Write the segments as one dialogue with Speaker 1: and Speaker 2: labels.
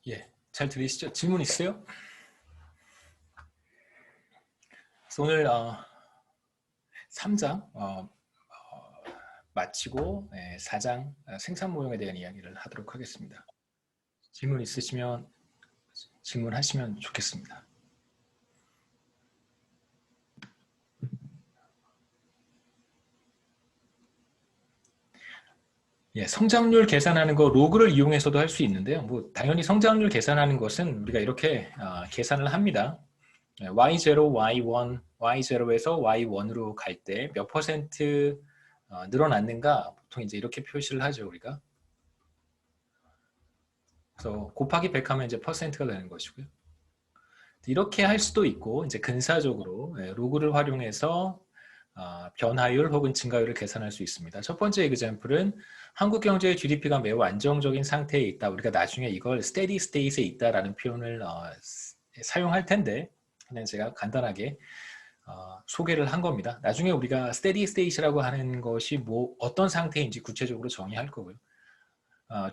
Speaker 1: 예, 잘 들리시죠? 질문 있어요? 그래서 오늘 3장 마치고 4장 생산 모형에 대한 이야기를 하도록 하겠습니다. 질문 있으시면 질문하시면 좋겠습니다. 예, 성장률 계산하는 거 로그를 이용해서도 할 수 있는데요. 뭐 당연히 성장률 계산하는 것은 우리가 이렇게 계산을 합니다. y0, y1, y0에서 y1으로 갈 때 몇 퍼센트 늘어났는가 보통 이제 이렇게 표시를 하죠, 우리가. 그래서 곱하기 100 하면 이제 퍼센트가 되는 것이고요. 이렇게 할 수도 있고 이제 근사적으로 로그를 활용해서 변화율 혹은 증가율을 계산할 수 있습니다. 첫 번째 example은 한국 경제의 GDP가 매우 안정적인 상태에 있다. 우리가 나중에 이걸 steady state에 있다라는 표현을 사용할 텐데 그냥 제가 간단하게 소개를 한 겁니다. 나중에 우리가 steady state라고 하는 것이 뭐 어떤 상태인지 구체적으로 정의할 거고요.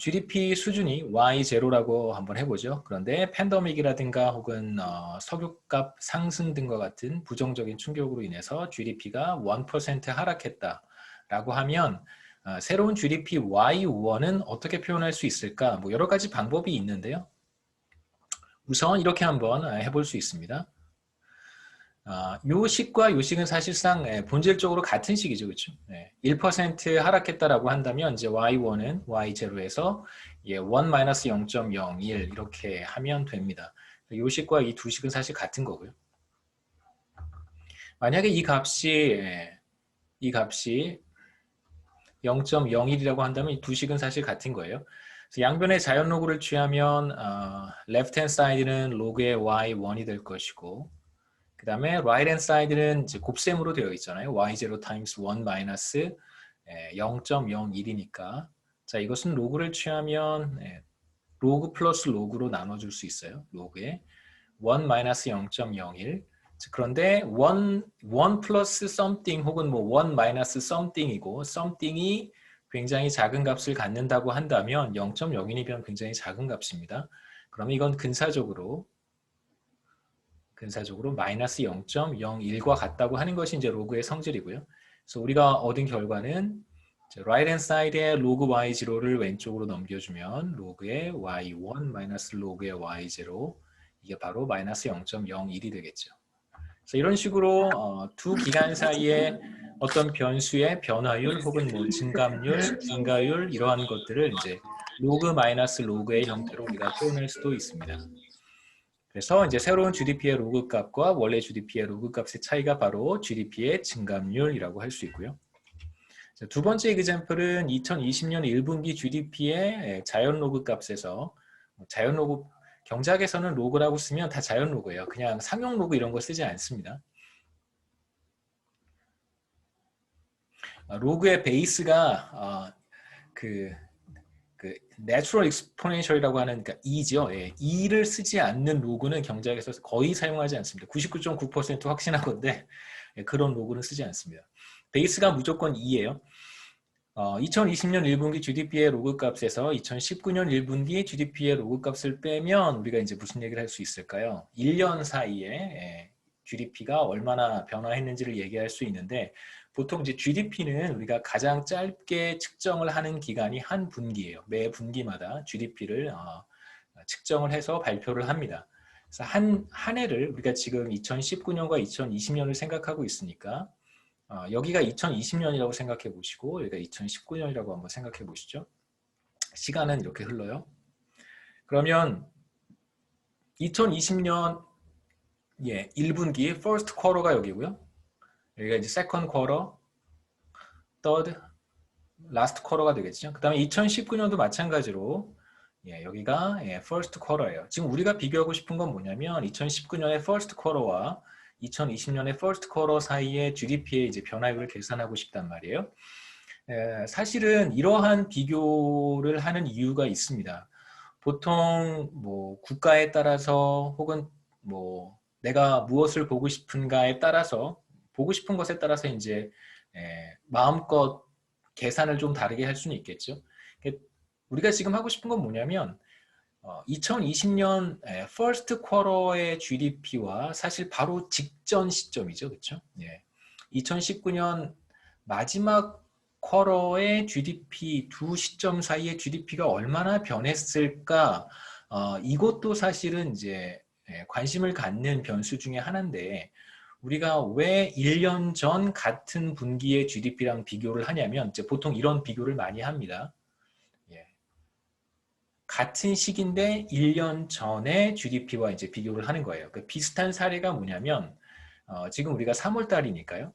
Speaker 1: GDP 수준이 Y0라고 한번 해보죠. 그런데 팬데믹이라든가 혹은 석유값 상승 등과 같은 부정적인 충격으로 인해서 GDP가 1% 하락했다라고 하면 새로운 GDP Y1은 어떻게 표현할 수 있을까? 뭐 여러 가지 방법이 있는데요. 우선 이렇게 한번 해볼 수 있습니다. 요식과 요식은 사실상 본질적으로 같은 식이죠. 그렇죠? 1% 하락했다라고 한다면 이제 y1은 y0에서 1-0.01 이렇게 하면 됩니다. 요식과 이 두 식은 사실 같은 거고요. 만약에 이 값이 0.01이라고 한다면 이 두 식은 사실 같은 거예요. 그래서 양변의 자연 로그를 취하면 left hand side는 로그의 y1이 될 것이고 그 다음에 right hand side는 이제 곱셈으로 되어 있잖아요. y0 times 1 마이너스 0.01이니까 자 이것은 로그를 취하면 로그 플러스 로그로 나눠줄 수 있어요. 로그에 1 마이너스 0.01 그런데 1 플러스 something 혹은 뭐 1 마이너스 something이고 something이 굉장히 작은 값을 갖는다고 한다면 0.01이면 굉장히 작은 값입니다. 그러면 이건 근사적으로 마이너스 0.01과 같다고 하는 것이 이제 로그의 성질이고요. 그래서 우리가 얻은 결과는 right hand side의 로그 y0를 왼쪽으로 넘겨주면 로그의 y1 마이너스 로그의 y0 이게 바로 마이너스 0.01이 되겠죠. 그래서 이런 식으로 두 기간 사이에 어떤 변수의 변화율 혹은 뭐 증감률, 증가율 이러한 것들을 이제 로그 마이너스 로그의 형태로 우리가 표현할 수도 있습니다. 그래서 이제 새로운 GDP의 로그 값과 원래 GDP의 로그 값의 차이가 바로 GDP의 증감률이라고 할 수 있고요. 두 번째 example은 2020년 1분기 GDP의 자연 로그 값에서 자연 로그 경작에서는 로그라고 쓰면 다 자연 로그예요. 그냥 상용 로그 이런 거 쓰지 않습니다. 로그의 베이스가 그 natural exponential이라고 하는 그러니까 2죠. 2를 쓰지 않는 로그는 경작에서 거의 사용하지 않습니다. 99.9% 확신하건데 그런 로그는 쓰지 않습니다. 베이스가 무조건 2예요. 2020년 1분기 GDP의 로그 값에서 2019년 1분기 GDP의 로그 값을 빼면 우리가 이제 무슨 얘기를 할 수 있을까요? 1년 사이에 GDP가 얼마나 변화했는지를 얘기할 수 있는데 보통 이제 GDP는 우리가 가장 짧게 측정을 하는 기간이 한 분기예요. 매 분기마다 GDP를 측정을 해서 발표를 합니다. 그래서 한 해를 우리가 지금 2019년과 2020년을 생각하고 있으니까 여기가 2020년이라고 생각해 보시고 여기가 2019년이라고 한번 생각해 보시죠. 시간은 이렇게 흘러요. 그러면 2020년 1분기 first quarter가 여기고요. 여기가 이제 second quarter, third, last quarter가 되겠죠. 그 다음에 2019년도 마찬가지로 여기가 first quarter예요. 지금 우리가 비교하고 싶은 건 뭐냐면 2019년의 first quarter와 2020년의 first quarter 사이의 GDP의 이제 변화율을 계산하고 싶단 말이에요. 사실은 이러한 비교를 하는 이유가 있습니다. 보통 뭐 국가에 따라서 혹은 뭐 내가 무엇을 보고 싶은가에 따라서 보고 싶은 것에 따라서 이제 마음껏 계산을 좀 다르게 할 수는 있겠죠. 우리가 지금 하고 싶은 건 뭐냐면 2020년 first quarter의 GDP와 사실 바로 직전 시점이죠. 그렇죠? 예. 2019년 마지막 쿼터의 GDP 두 시점 사이의 GDP가 얼마나 변했을까? 이것도 사실은 이제 관심을 갖는 변수 중에 하나인데 우리가 왜 1년 전 같은 분기의 GDP랑 비교를 하냐면 이제 보통 이런 비교를 많이 합니다. 예. 같은 시기인데 1년 전의 GDP와 이제 비교를 하는 거예요. 그 비슷한 사례가 뭐냐면 지금 우리가 3월 달이니까요.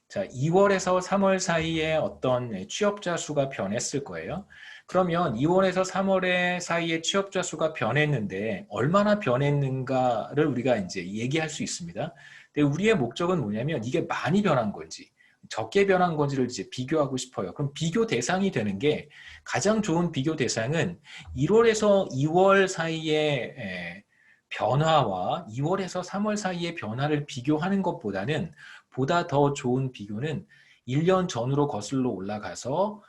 Speaker 1: 자, 2월에서 3월 사이에 어떤 취업자 수가 변했을 거예요. 그러면 2월에서 3월의 사이에 취업자 수가 변했는데 얼마나 변했는가를 우리가 이제 얘기할 수 있습니다. 근데 우리의 목적은 뭐냐면 이게 많이 변한 건지 적게 변한 건지를 이제 비교하고 싶어요. 그럼 비교 대상이 되는 게 가장 좋은 비교 대상은 1월에서 2월 사이의 변화와 2월에서 3월 사이의 변화를 비교하는 것보다는 보다 더 좋은 비교는 1년 전으로 거슬러 올라가서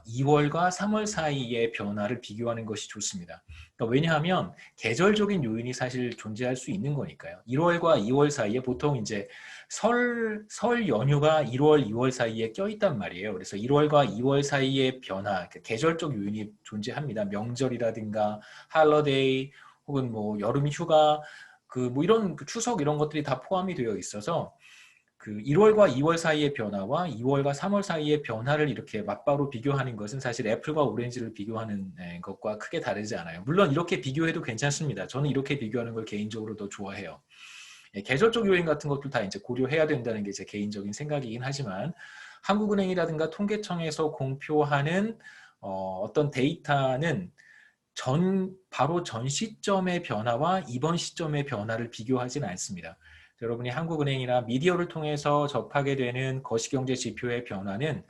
Speaker 1: 2월과 3월 사이의 변화를 비교하는 것이 좋습니다. 그러니까 왜냐하면 계절적인 요인이 사실 존재할 수 있는 거니까요. 1월과 2월 사이에 보통 이제 설 연휴가 1월, 2월 사이에 껴있단 말이에요. 그래서 1월과 2월 사이의 변화, 계절적 요인이 존재합니다. 명절이라든가 할러데이 혹은 뭐 여름 휴가, 뭐 이런 추석 이런 것들이 다 포함이 되어 있어서 그 1월과 2월 사이의 변화와 2월과 3월 사이의 변화를 이렇게 맞바로 비교하는 것은 사실 애플과 오렌지를 비교하는 것과 크게 다르지 않아요. 물론 이렇게 비교해도 괜찮습니다. 저는 이렇게 비교하는 걸 개인적으로 더 좋아해요. 계절적 요인 같은 것도 다 이제 고려해야 된다는 게 제 개인적인 생각이긴 하지만 한국은행이라든가 통계청에서 공표하는 어떤 데이터는 바로 전 시점의 변화와 이번 시점의 변화를 비교하지는 않습니다. 여러분이 한국은행이나 미디어를 통해서 접하게 되는 거시경제 지표의 변화는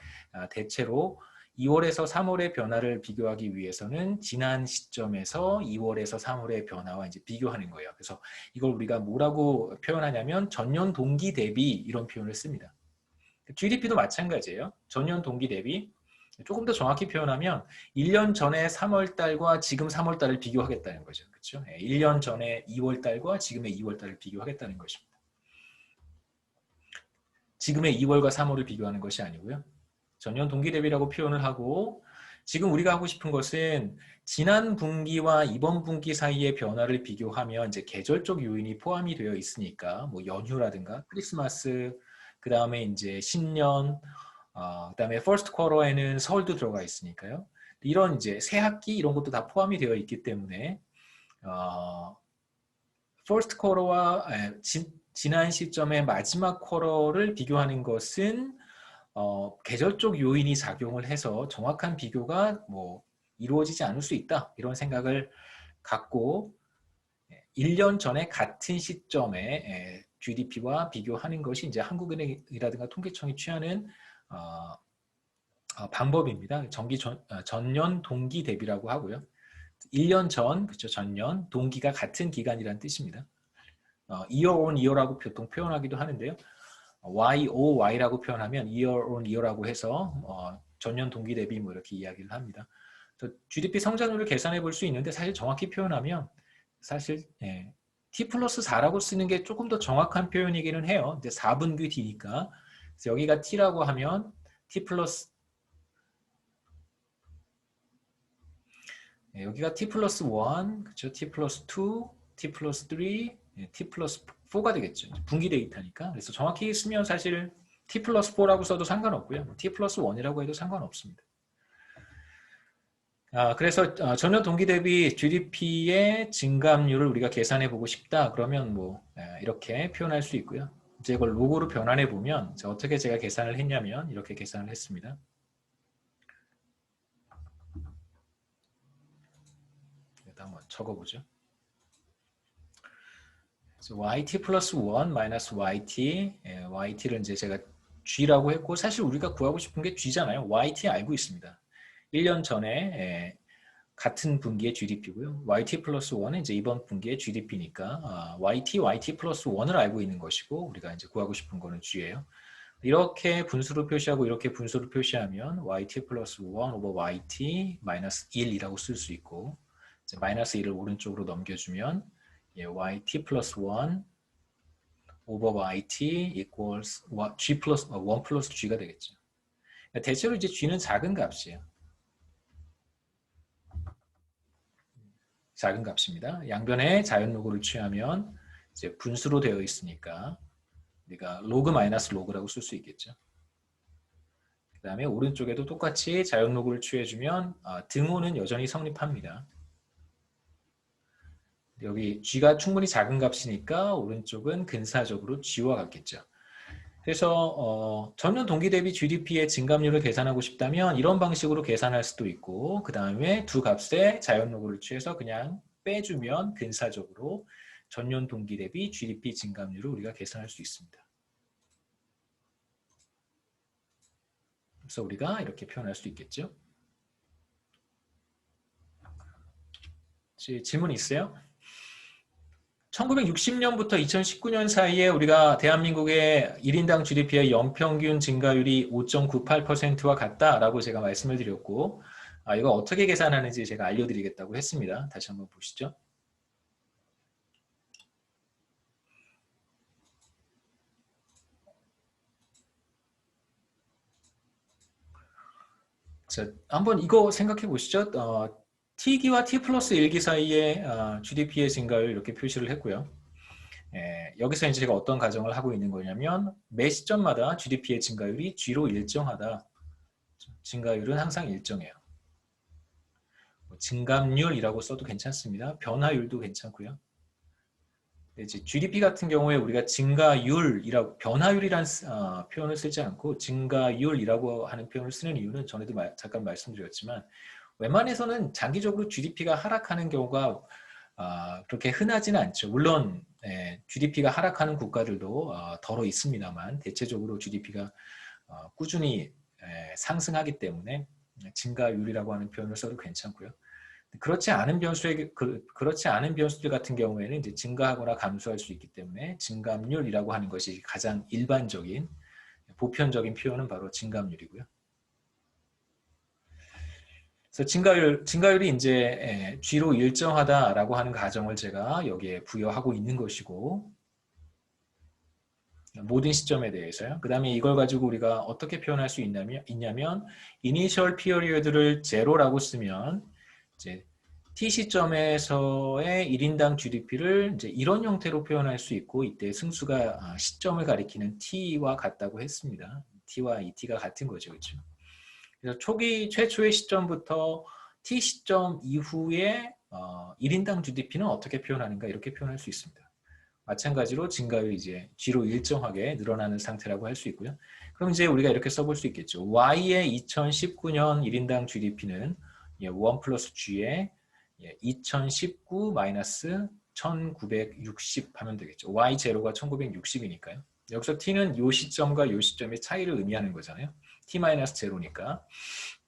Speaker 1: 대체로 2월에서 3월의 변화를 비교하기 위해서는 지난 시점에서 2월에서 3월의 변화와 이제 비교하는 거예요. 그래서 이걸 우리가 뭐라고 표현하냐면 전년 동기 대비 이런 표현을 씁니다. GDP도 마찬가지예요. 전년 동기 대비 조금 더 정확히 표현하면 1년 전에 3월 달과 지금 3월 달을 비교하겠다는 거죠. 그렇죠? 1년 전에 2월 달과 지금의 2월 달을 비교하겠다는 것입니다. 지금의 2월과 3월을 비교하는 것이 아니고요. 전년 동기 대비라고 표현을 하고 지금 우리가 하고 싶은 것은 지난 분기와 이번 분기 사이의 변화를 비교하면 이제 계절적 요인이 포함이 되어 있으니까 뭐 연휴라든가 크리스마스 그 다음에 이제 신년 그 다음에 퍼스트 쿼터에는 설도 들어가 있으니까요. 이런 이제 새 학기 이런 것도 다 포함이 되어 있기 때문에 퍼스트 쿼터와 지난 시점의 마지막 쿼터를 비교하는 것은 계절적 요인이 작용을 해서 정확한 비교가 뭐 이루어지지 않을 수 있다 이런 생각을 갖고 1년 전에 같은 시점에 GDP와 비교하는 것이 이제 한국은행이라든가 통계청이 취하는 방법입니다. 전년 동기 대비라고 하고요. 1년 전, 그렇죠? 전년, 동기가 같은 기간이라는 뜻입니다. year on year라고 보통 표현하기도 하는데요. YOY라고 표현하면 year on year라고 해서 전년 동기 대비 뭐 이렇게 이야기를 합니다. GDP 성장률을 계산해 볼 수 있는데 사실 정확히 표현하면 사실 T 플러스 4라고 쓰는 게 조금 더 정확한 표현이기는 해요. 근데 4분기 뒤니까 그래서 여기가 T라고 하면 T 플러스 여기가 T 플러스 1, 그렇죠? T 플러스 2, T 플러스 3, T 플러스 4가 되겠죠. 분기 데이터니까. 그래서 정확히 쓰면 사실 T 플러스 4라고 써도 상관없고요. T 플러스 1이라고 해도 상관없습니다. 그래서 전년 동기 대비 GDP의 증감률을 우리가 계산해 보고 싶다. 그러면 뭐 이렇게 표현할 수 있고요. 이제 이걸 로고로 변환해 보면 어떻게 제가 계산을 했냐면 이렇게 계산을 했습니다. 일단 한번 적어보죠. yt 플러스 1 마이너스 yt, yt를 이제 제가 g라고 했고 사실 우리가 구하고 싶은 게 g잖아요. yt 알고 있습니다. 1년 전에 같은 분기의 GDP고요. YT 플러스 1은 이제 이번 분기의 GDP니까 YT 플러스 1을 알고 있는 것이고 우리가 이제 구하고 싶은 거는 G예요. 이렇게 분수로 표시하고 이렇게 분수로 표시하면 YT 플러스 1 오버 YT 마이너스 1이라고 쓸 수 있고 마이너스 1을 오른쪽으로 넘겨주면 yt 플러스 1 over yt equals g 플러스 1 플러스 g가 되겠죠. 대체로 이제 g는 작은 값이에요. 작은 값입니다. 양변에 자연 로그를 취하면 이제 분수로 되어 있으니까 우리가 로그 마이너스 로그라고 쓸 수 있겠죠. 그 다음에 오른쪽에도 똑같이 자연 로그를 취해주면 등호는 여전히 성립합니다. 여기 g가 충분히 작은 값이니까 오른쪽은 근사적으로 g와 같겠죠. 그래서 전년 동기 대비 GDP의 증감률을 계산하고 싶다면 이런 방식으로 계산할 수도 있고 그 다음에 두 값의 자연 로그를 취해서 그냥 빼주면 근사적으로 전년 동기 대비 GDP 증감률을 우리가 계산할 수 있습니다. 그래서 우리가 이렇게 표현할 수 있겠죠. 질문 있어요? 1960년부터 2019년 사이에 우리가 대한민국의 1인당 GDP의 연평균 증가율이 5.98%와 같다라고 제가 말씀을 드렸고 이거 어떻게 계산하는지 제가 알려드리겠다고 했습니다. 다시 한번 보시죠. 자, 한번 이거 생각해 보시죠. T기와 T 플러스 1기 사이에 GDP의 증가율 이렇게 표시를 했고요. 여기서 이제 제가 어떤 가정을 하고 있는 거냐면 매 시점마다 GDP의 증가율이 G로 일정하다. 증가율은 항상 일정해요. 증감률이라고 써도 괜찮습니다. 변화율도 괜찮고요. 이제 GDP 같은 경우에 우리가 증가율이라고 변화율이라는 표현을 쓰지 않고 증가율이라고 하는 표현을 쓰는 이유는 전에도 잠깐 말씀드렸지만 웬만해서는 장기적으로 GDP가 하락하는 경우가 그렇게 흔하지는 않죠. 물론 GDP가 하락하는 국가들도 덜어 있습니다만 대체적으로 GDP가 꾸준히 상승하기 때문에 증가율이라고 하는 표현을 써도 괜찮고요. 그렇지 않은 변수들 같은 경우에는 이제 증가하거나 감소할 수 있기 때문에 증감률이라고 하는 것이 가장 일반적인 보편적인 표현은 바로 증감률이고요. 그래서 증가율이 이제 G로 일정하다라고 하는 가정을 제가 여기에 부여하고 있는 것이고 모든 시점에 대해서요. 그 다음에 이걸 가지고 우리가 어떻게 표현할 수 있냐면 이니셜 피어리어드를 제로라고 쓰면 이제 T 시점에서의 1인당 GDP를 이제 이런 형태로 표현할 수 있고 이때 승수가 시점을 가리키는 T와 같다고 했습니다. T와 이 T가 같은 거죠. 그렇죠? 그래서 최초의 시점부터 T 시점 이후에 1인당 GDP는 어떻게 표현하는가 이렇게 표현할 수 있습니다. 마찬가지로 증가율이 이제 G로 일정하게 늘어나는 상태라고 할 수 있고요. 그럼 이제 우리가 이렇게 써볼 수 있겠죠. Y의 2019년 1인당 GDP는 1 플러스 G의 2019 마이너스 1960 하면 되겠죠. Y0가 1960이니까요. 여기서 T는 이 시점과 이 시점의 차이를 의미하는 거잖아요. T-0니까.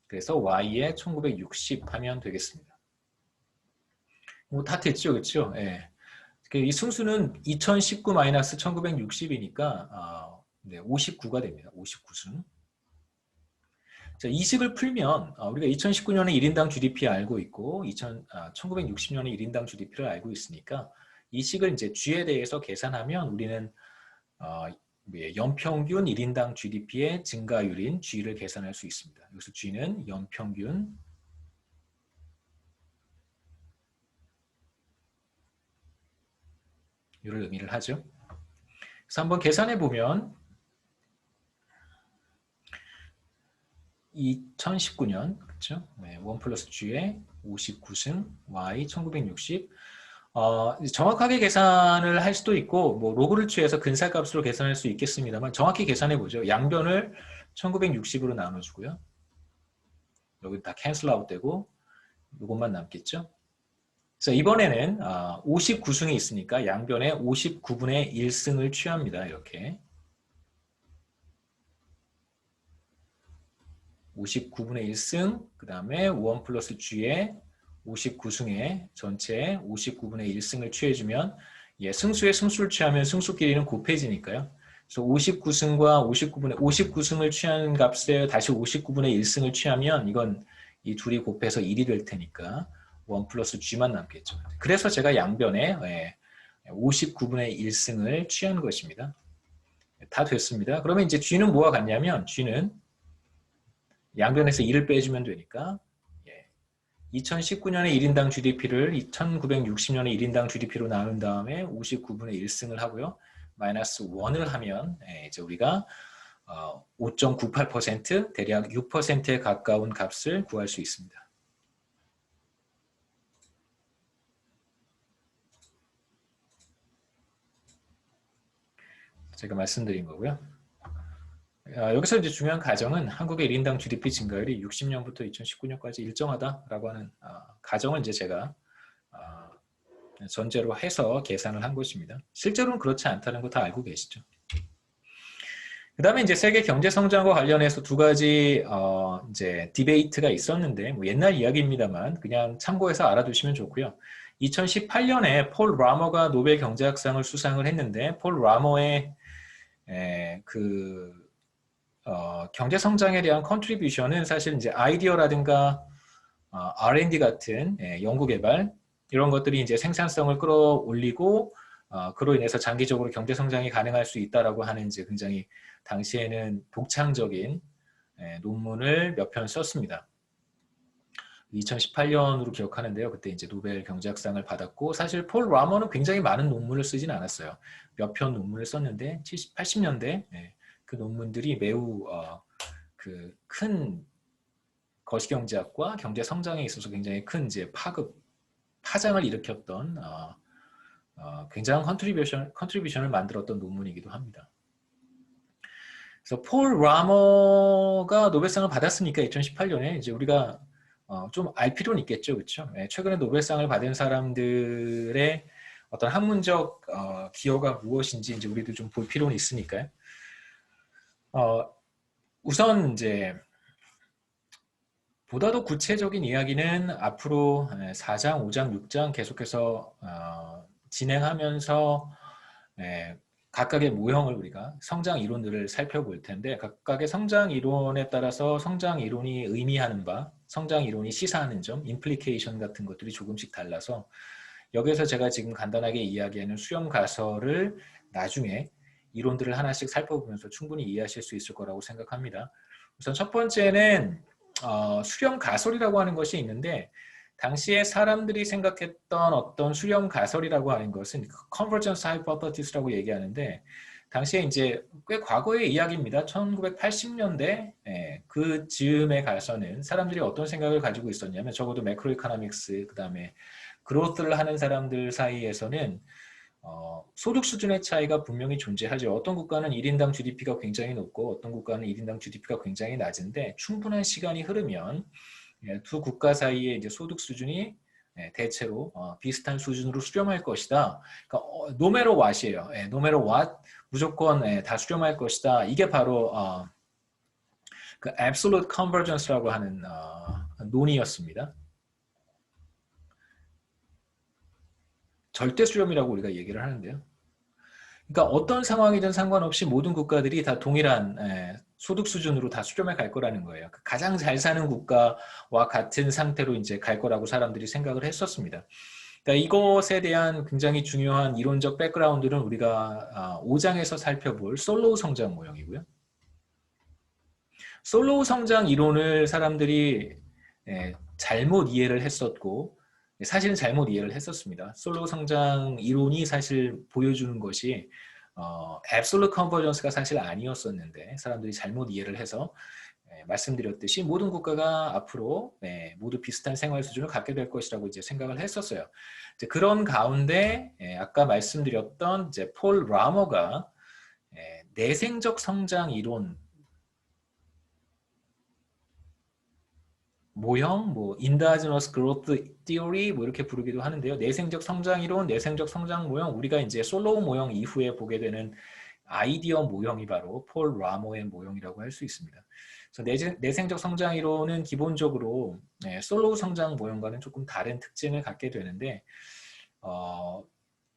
Speaker 1: 그래서 Y의 1960 하면 되겠습니다. 뭐 다 됐죠. 그렇죠? 예. 이 승수는 2019-1960이니까 59가 됩니다. 59승. 자, 이 식을 풀면 우리가 2019년에 1인당 GDP 알고 있고 1960년에 1인당 GDP를 알고 있으니까 이 식을 이제 G에 대해서 계산하면 우리는 연평균 1인당 GDP의 증가율인 G를 계산할 수 있습니다. 여기서 G는 연평균 를 의미를 하죠. 그래서 한번 계산해 보면 2019년 그렇죠? 1 플러스 G의 59승 Y 1960 정확하게 계산을 할 수도 있고 뭐 로그를 취해서 근사값으로 계산할 수 있겠습니다만 정확히 계산해 보죠. 양변을 1960으로 나눠주고요. 여기 다 캔슬 아웃 되고 이것만 남겠죠. 그래서 이번에는 59승이 있으니까 양변에 59분의 1승을 취합니다. 이렇게 59분의 1승 그 다음에 1 플러스 G의 59승에 전체 59분의 1승을 취해주면 승수의 승수를 취하면 승수끼리는 곱해지니까요. 그래서 59승과 59승을 취하는 값에 다시 59분의 1승을 취하면 이건 이 둘이 곱해서 1이 될 테니까 1 플러스 G만 남겠죠. 그래서 제가 양변에 59분의 1승을 취한 것입니다. 다 됐습니다. 그러면 이제 G는 뭐와 같냐면 G는 양변에서 1을 빼주면 되니까 2019년에 1인당 GDP를 1960년에 1인당 GDP로 나눈 다음에 59분의 1승을 하고요. 마이너스 1을 하면 이제 우리가 5.98% 대략 6%에 가까운 값을 구할 수 있습니다. 제가 말씀드린 거고요. 여기서 이제 중요한 가정은 한국의 1인당 GDP 증가율이 60년부터 2019년까지 일정하다라고 하는 가정을 이제 제가 전제로 해서 계산을 한 것입니다. 실제로는 그렇지 않다는 거 다 알고 계시죠. 그 다음에 이제 세계 경제 성장과 관련해서 두 가지 이제 디베이트가 있었는데 뭐 옛날 이야기입니다만 그냥 참고해서 알아두시면 좋고요. 2018년에 폴 라머가 노벨 경제학상을 수상을 했는데 폴 라머의 경제 성장에 대한 컨트리뷰션은 사실 이제 아이디어라든가 R&D 같은 연구개발 이런 것들이 이제 생산성을 끌어올리고 그로 인해서 장기적으로 경제 성장이 가능할 수 있다라고 하는 이제 굉장히 당시에는 독창적인 논문을 몇 편 썼습니다. 2018년으로 기억하는데요. 그때 이제 노벨 경제학상을 받았고 사실 폴 라머는 굉장히 많은 논문을 쓰진 않았어요. 몇 편 논문을 썼는데 70, 80년대 그 논문들이 매우 큰 거시경제학과 경제 성장에 있어서 굉장히 큰 이제 파장을 일으켰던 굉장한 컨트리뷰션을 만들었던 논문이기도 합니다. 그래서 폴 라머가 노벨상을 받았으니까 2018년에 이제 우리가 좀 알 필요는 있겠죠, 그렇죠? 최근에 노벨상을 받은 사람들의 어떤 학문적 기여가 무엇인지 이제 우리도 좀 볼 필요는 있으니까요. 우선 이제 보다도 구체적인 이야기는 앞으로 4장, 5장, 6장 계속해서 진행하면서 각각의 모형을 우리가 성장 이론들을 살펴볼 텐데 각각의 성장 이론에 따라서 성장 이론이 의미하는 바, 성장 이론이 시사하는 점, 임플리케이션 같은 것들이 조금씩 달라서 여기에서 제가 지금 간단하게 이야기하는 수렴 가설을 나중에 이론들을 하나씩 살펴보면서 충분히 이해하실 수 있을 거라고 생각합니다. 우선 첫 번째는 수렴 가설이라고 하는 것이 있는데 당시에 사람들이 생각했던 어떤 수렴 가설이라고 하는 것은 convergence hypothesis라고 얘기하는데 당시에 이제 꽤 과거의 이야기입니다. 1980년대 그 즈음에 가서는 사람들이 어떤 생각을 가지고 있었냐면 적어도 매크로 이코노믹스 그다음에 그로스를 하는 사람들 사이에서는 소득 수준의 차이가 분명히 존재하죠. 어떤 국가는 1인당 GDP가 굉장히 높고 어떤 국가는 1인당 GDP가 굉장히 낮은데 충분한 시간이 흐르면 두 국가 사이의 이제 소득 수준이 대체로 비슷한 수준으로 수렴할 것이다. 그러니까 no matter what이에요. no matter what 무조건 다 수렴할 것이다. 이게 바로 그 absolute convergence라고 하는 논의였습니다. 절대 수렴이라고 우리가 얘기를 하는데요. 그러니까 어떤 상황이든 상관없이 모든 국가들이 다 동일한 소득 수준으로 다 수렴해 갈 거라는 거예요. 가장 잘 사는 국가와 같은 상태로 이제 갈 거라고 사람들이 생각을 했었습니다. 그러니까 이것에 대한 굉장히 중요한 이론적 백그라운드는 우리가 5장에서 살펴볼 솔로우 성장 모형이고요. 솔로우 성장 이론을 사람들이 잘못 이해를 했었고 사실은 잘못 이해를 했었습니다. 솔로우 성장 이론이 사실 보여주는 것이 absolute convergence가 사실 아니었었는데 사람들이 잘못 이해를 해서 말씀드렸듯이 모든 국가가 앞으로 모두 비슷한 생활 수준을 갖게 될 것이라고 이제 생각을 했었어요. 이제 그런 가운데 아까 말씀드렸던 이제 폴 라머가 내생적 성장 이론 모형, 뭐 endogenous growth theory 뭐 이렇게 부르기도 하는데요. 내생적 성장 이론, 내생적 성장 모형, 우리가 이제 솔로우 모형 이후에 보게 되는 아이디어 모형이 바로 폴 라머의 모형이라고 할 수 있습니다. 그래서 내생적 성장 이론은 기본적으로 솔로우 성장 모형과는 조금 다른 특징을 갖게 되는데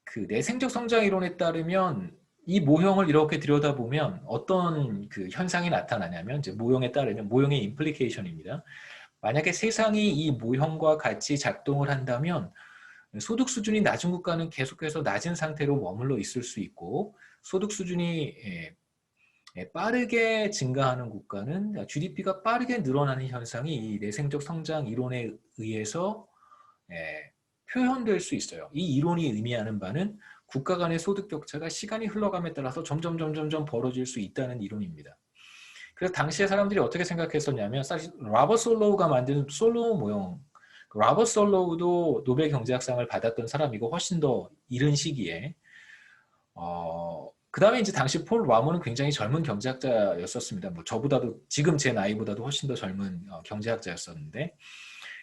Speaker 1: 그 내생적 성장 이론에 따르면 이 모형을 이렇게 들여다보면 어떤 그 현상이 나타나냐면 이제 모형에 따르면 모형의 임플리케이션입니다. 만약에 세상이 이 모형과 같이 작동을 한다면 소득 수준이 낮은 국가는 계속해서 낮은 상태로 머물러 있을 수 있고 소득 수준이 빠르게 증가하는 국가는 GDP가 빠르게 늘어나는 현상이 이 내생적 성장 이론에 의해서 표현될 수 있어요. 이 이론이 의미하는 바는 국가 간의 소득 격차가 시간이 흘러감에 따라서 점점 벌어질 수 있다는 이론입니다. 그래서 당시에 사람들이 어떻게 생각했었냐면 사실 라버트 솔로우가 만든 솔로우 모형, 라버트 솔로우도 노벨 경제학상을 받았던 사람이고 훨씬 더 이른 시기에 그 다음에 이제 당시 폴 라모는 굉장히 젊은 경제학자였었습니다. 뭐 저보다도 지금 제 나이보다도 훨씬 더 젊은 경제학자였었는데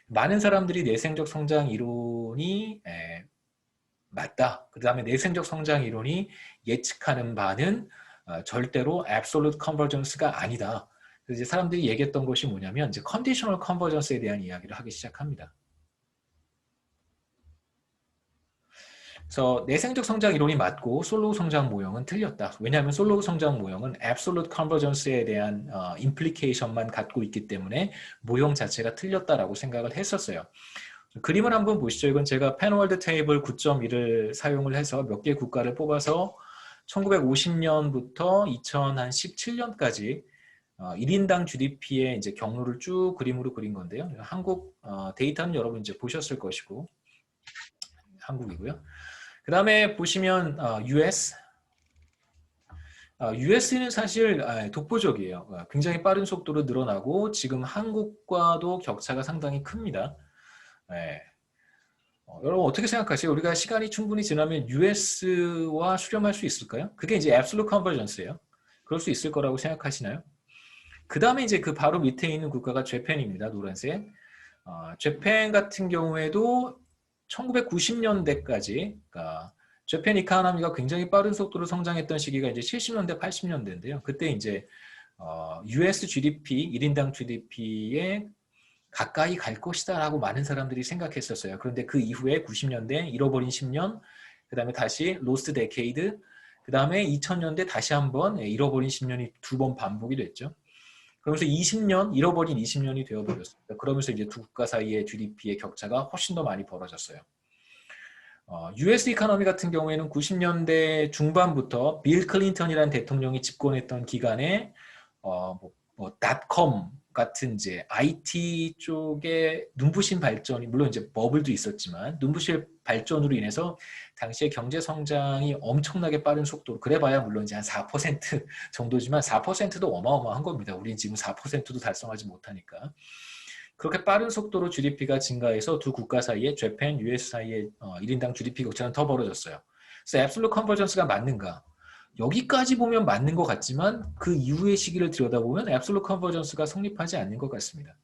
Speaker 1: 많은 사람들이 내생적 성장 이론이 맞다. 그 다음에 내생적 성장 이론이 예측하는 바는 절대로 absolute convergence가 아니다. 그래서 이제 사람들이 얘기했던 것이 뭐냐면 이제 conditional convergence에 대한 이야기를 하기 시작합니다. 그래서 내생적 성장 이론이 맞고 솔로우 성장 모형은 틀렸다. 왜냐하면 솔로우 성장 모형은 absolute convergence에 대한 implication만 갖고 있기 때문에 모형 자체가 틀렸다라고 생각을 했었어요. 그림을 한번 보시죠. 이건 제가 펜월드 테이블 9.1을 사용을 해서 몇 개 국가를 뽑아서 1950년부터 2017년까지 1인당 GDP의 이제 경로를 쭉 그림으로 그린 건데요. 한국 데이터는 여러분 이제 보셨을 것이고 한국이고요. 그 다음에 보시면 US US는 사실 독보적이에요. 굉장히 빠른 속도로 늘어나고 지금 한국과도 격차가 상당히 큽니다. 여러분 어떻게 생각하세요? 우리가 시간이 충분히 지나면 US와 수렴할 수 있을까요? 그게 이제 absolute convergence예요. 그럴 수 있을 거라고 생각하시나요? 그 다음에 이제 그 바로 밑에 있는 국가가 재팬입니다. 노란색. 재팬 같은 경우에도 1990년대까지 그러니까 재팬 이코노미가 굉장히 빠른 속도로 성장했던 시기가 이제 70년대, 80년대인데요. 그때 이제 US GDP, 1인당 GDP에 가까이 갈 것이다 라고 많은 사람들이 생각했었어요. 그런데 그 이후에 90년대, 잃어버린 10년, 그 다음에 다시 로스트 데케이드, 그 다음에 2000년대 다시 한번 잃어버린 10년이 두 번 반복이 됐죠. 그러면서 20년, 잃어버린 20년이 되어버렸습니다. 그러면서 이제 두 국가 사이의 GDP의 격차가 훨씬 더 많이 벌어졌어요. US 이코노미 같은 경우에는 90년대 중반부터 빌 클린턴이라는 대통령이 집권했던 기간에 닷컴 같은 이제 IT 쪽의 눈부신 발전이 물론 이제 버블도 있었지만 눈부신 발전으로 인해서 당시에 경제 성장이 엄청나게 빠른 속도로 그래봐야 물론 이제 한 4% 정도지만 4%도 어마어마한 겁니다. 우리는 지금 4%도 달성하지 못하니까. 그렇게 빠른 속도로 GDP가 증가해서 두 국가 사이에 재팬, US 사이에 1인당 GDP 격차는 더 벌어졌어요. 그래서 앱솔루트 컨버전스가 맞는가? 여기까지 보면 맞는 것 같지만 그 이후의 시기를 들여다보면 앱솔루트 컨버전스가 성립하지 않는 것 같습니다.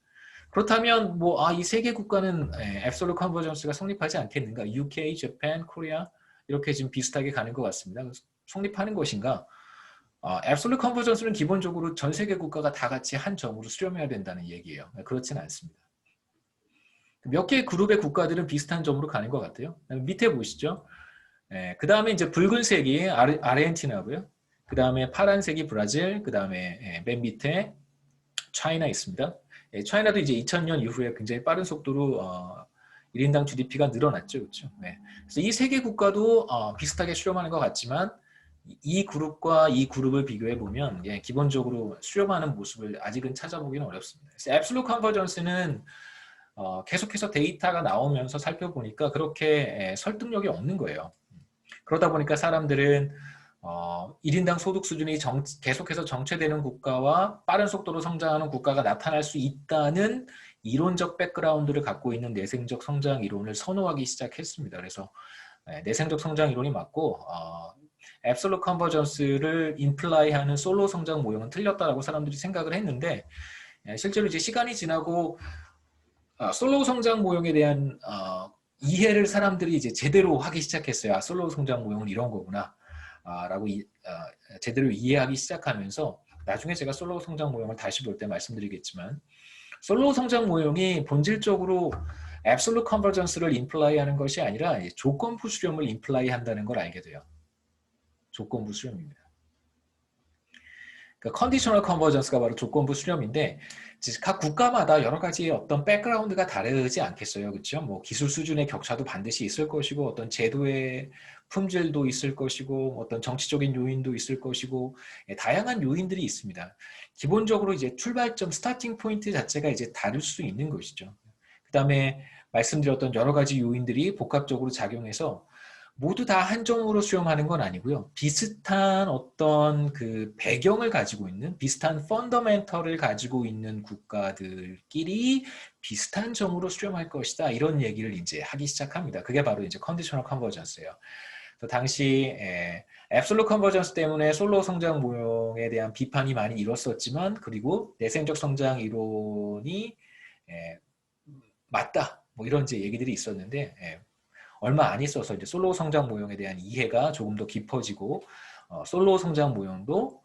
Speaker 1: 그렇다면 이 세 개 국가는 앱솔루트 컨버전스가 성립하지 않겠는가? UK, 재팬, 코리아 이렇게 지금 비슷하게 가는 것 같습니다. 성립하는 것인가? 앱솔루트 컨버전스는 기본적으로 전 세계 국가가 다 같이 한 점으로 수렴해야 된다는 얘기예요. 그렇지는 않습니다. 몇 개의 그룹의 국가들은 비슷한 점으로 가는 것 같아요. 밑에 보시죠. 그 다음에 이제 붉은색이 아르헨티나고요. 그 다음에 파란색이 브라질, 그 다음에 맨 밑에 차이나 있습니다. 차이나도 이제 2000년 이후에 굉장히 빠른 속도로 1인당 GDP가 늘어났죠. 그렇죠? 그래서 이 세 개 국가도 비슷하게 수렴하는 것 같지만 이 그룹과 이 그룹을 비교해 보면 기본적으로 수렴하는 모습을 아직은 찾아보기는 어렵습니다. 그래서 앱솔루트 컨버전스는 계속해서 데이터가 나오면서 살펴보니까 그렇게 설득력이 없는 거예요. 그러다 보니까 사람들은 1인당 소득 수준이 계속해서 정체되는 국가와 빠른 속도로 성장하는 국가가 나타날 수 있다는 이론적 백그라운드를 갖고 있는 내생적 성장 이론을 선호하기 시작했습니다. 그래서 내생적 성장 이론이 맞고 앱솔루트 컨버전스를 인플라이하는 솔로 성장 모형은 틀렸다라고 사람들이 생각을 했는데 실제로 이제 시간이 지나고 솔로 성장 모형에 대한 이해를 사람들이 이제 제대로 하기 시작했어요. 솔로 성장 모형은 이런 거구나 라고 제대로 이해하기 시작하면서 나중에 제가 솔로 성장 모형을 다시 볼 때 말씀드리겠지만 솔로 성장 모형이 본질적으로 앱솔루트 컨버전스를 인플라이하는 것이 아니라 조건부 수렴을 인플라이한다는 걸 알게 돼요. 조건부 수렴입니다. 그러니까 컨디셔널 컨버전스가 바로 조건부 수렴인데 각 국가마다 여러 가지 어떤 백그라운드가 다르지 않겠어요, 그렇죠? 뭐 기술 수준의 격차도 반드시 있을 것이고 어떤 제도의 품질도 있을 것이고 어떤 정치적인 요인도 있을 것이고 다양한 요인들이 있습니다. 기본적으로 이제 출발점 스타팅 포인트 자체가 이제 다를 수 있는 것이죠. 그다음에 말씀드렸던 여러 가지 요인들이 복합적으로 작용해서 모두 다 한정으로 수용하는 건 아니고요. 비슷한 어떤 그 배경을 가지고 있는 비슷한 펀더멘털을 가지고 있는 국가들끼리 비슷한 점으로 수렴할 것이다. 이런 얘기를 이제 하기 시작합니다. 그게 바로 이제 컨디셔널 컨버전스예요. 당시 앱솔루트 컨버전스 때문에 솔로 성장 모형에 대한 비판이 많이 일었었지만 그리고 내생적 성장 이론이 맞다. 뭐 이런 이제 얘기들이 있었는데 얼마 안 있어서 이제 솔로 성장 모형에 대한 이해가 조금 더 깊어지고 솔로 성장 모형도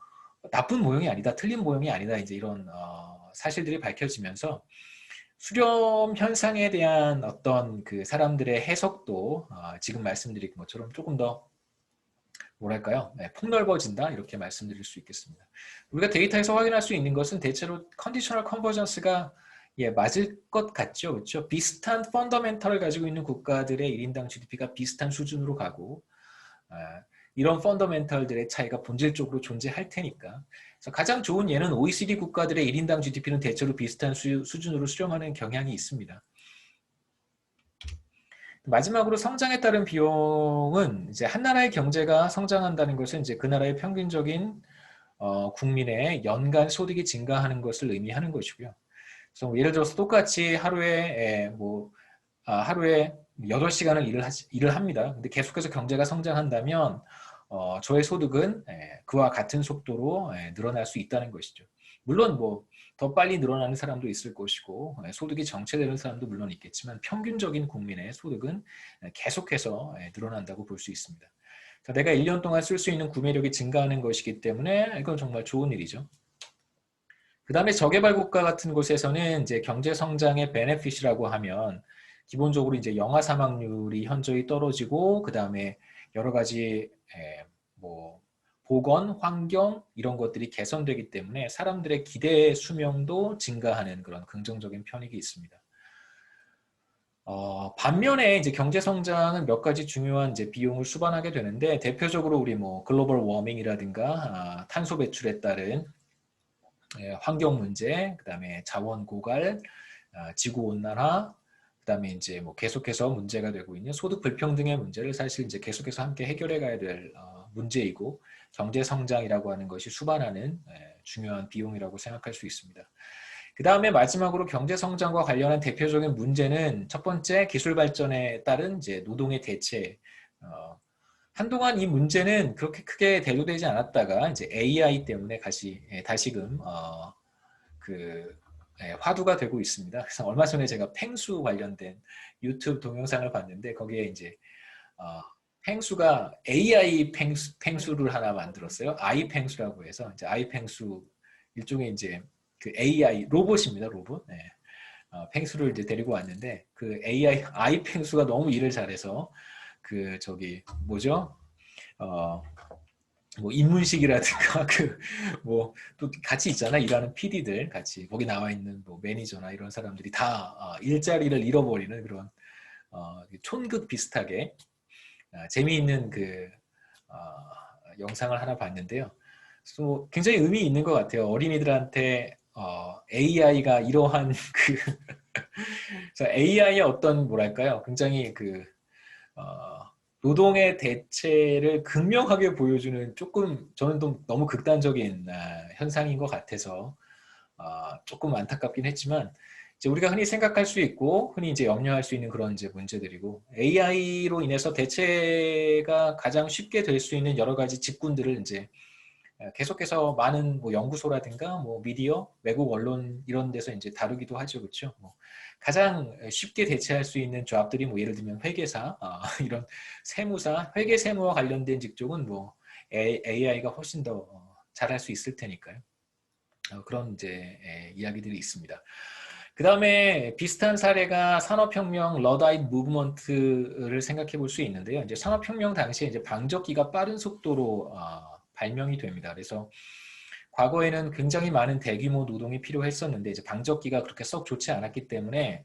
Speaker 1: 나쁜 모형이 아니다, 틀린 모형이 아니다 이제 이런 사실들이 밝혀지면서 수렴 현상에 대한 어떤 그 사람들의 해석도 지금 말씀드린 것처럼 조금 더 뭐랄까요? 폭넓어진다 이렇게 말씀드릴 수 있겠습니다. 우리가 데이터에서 확인할 수 있는 것은 대체로 컨디셔널 컨버전스가 맞을 것 같죠. 그렇죠? 비슷한 펀더멘털을 가지고 있는 국가들의 1인당 GDP가 비슷한 수준으로 가고 이런 펀더멘털들의 차이가 본질적으로 존재할 테니까 그래서 가장 좋은 예는 OECD 국가들의 1인당 GDP는 대체로 비슷한 수준으로 수렴하는 경향이 있습니다. 마지막으로 성장에 따른 비용은 이제 한 나라의 경제가 성장한다는 것은 이제 그 나라의 평균적인 국민의 연간 소득이 증가하는 것을 의미하는 것이고요. 그래서 예를 들어서 똑같이 하루에 하루에 8시간을 일을 합니다. 근데 계속해서 경제가 성장한다면 저의 소득은 그와 같은 속도로 늘어날 수 있다는 것이죠. 물론 뭐 더 빨리 늘어나는 사람도 있을 것이고 소득이 정체되는 사람도 물론 있겠지만 평균적인 국민의 소득은 계속해서 늘어난다고 볼 수 있습니다. 내가 1년 동안 쓸 수 있는 구매력이 증가하는 것이기 때문에 이건 정말 좋은 일이죠. 그 다음에 저개발 국가 같은 곳에서는 이제 경제 성장의 베네핏이라고 하면 기본적으로 이제 영아 사망률이 현저히 떨어지고 그 다음에 여러 가지 뭐 보건, 환경 이런 것들이 개선되기 때문에 사람들의 기대 수명도 증가하는 그런 긍정적인 편익이 있습니다. 반면에 이제 경제 성장은 몇 가지 중요한 이제 비용을 수반하게 되는데 대표적으로 우리 뭐 글로벌 워밍이라든가 탄소 배출에 따른 환경 문제, 그다음에 자원 고갈, 지구 온난화, 그다음에 이제 뭐 계속해서 문제가 되고 있는 소득 불평등의 문제를 사실 이제 계속해서 함께 해결해 가야 될 문제이고 경제 성장이라고 하는 것이 수반하는 중요한 비용이라고 생각할 수 있습니다. 그 다음에 마지막으로 경제 성장과 관련한 대표적인 문제는 첫 번째 기술 발전에 따른 이제 노동의 대체. 한동안 이 문제는 그렇게 크게 대두되지 않았다가 이제 AI 때문에 다시금 화두가 되고 있습니다. 그래서 얼마 전에 제가 펭수 관련된 유튜브 동영상을 봤는데 거기에 이제 펭수가 AI 펭수를 하나 만들었어요. 아이펭수라고 해서 이제 아이펭수 일종의 이제 그 AI 로봇입니다. 로봇. 네. 펭수를 이제 데리고 왔는데 그 아이펭수가 너무 일을 잘해서 그 저기 뭐죠? 뭐 인문식이라든가 그 뭐 또 같이 있잖아 일하는 PD들 같이 거기 나와 있는 뭐 매니저나 이런 사람들이 다 일자리를 잃어버리는 그런 촌극 비슷하게 재미있는 그 영상을 하나 봤는데요. 그래서 굉장히 의미 있는 것 같아요. 어린이들한테 AI가 이러한 AI의 어떤 뭐랄까요, 굉장히 노동의 대체를 극명하게 보여주는 조금 저는 좀 너무 극단적인 현상인 것 같아서 조금 안타깝긴 했지만 이제 우리가 흔히 생각할 수 있고 흔히 이제 염려할 수 있는 그런 이제 문제들이고 AI로 인해서 대체가 가장 쉽게 될 수 있는 여러 가지 직군들을 이제 계속해서 많은 뭐 연구소라든가 뭐 미디어, 외국 언론 이런 데서 이제 다루기도 하죠, 그렇죠? 뭐 가장 쉽게 대체할 수 있는 조합들이 뭐 예를 들면 회계사, 이런 세무사, 회계 세무와 관련된 직종은 뭐 AI가 훨씬 더 잘할 수 있을 테니까요. 그런 이제 이야기들이 있습니다. 그 다음에 비슷한 사례가 산업혁명 러다이트 무브먼트를 생각해 볼 수 있는데요. 이제 산업혁명 당시에 이제 방적기가 빠른 속도로 발명이 됩니다. 그래서 과거에는 굉장히 많은 대규모 노동이 필요했었는데 이제 방적기가 그렇게 썩 좋지 않았기 때문에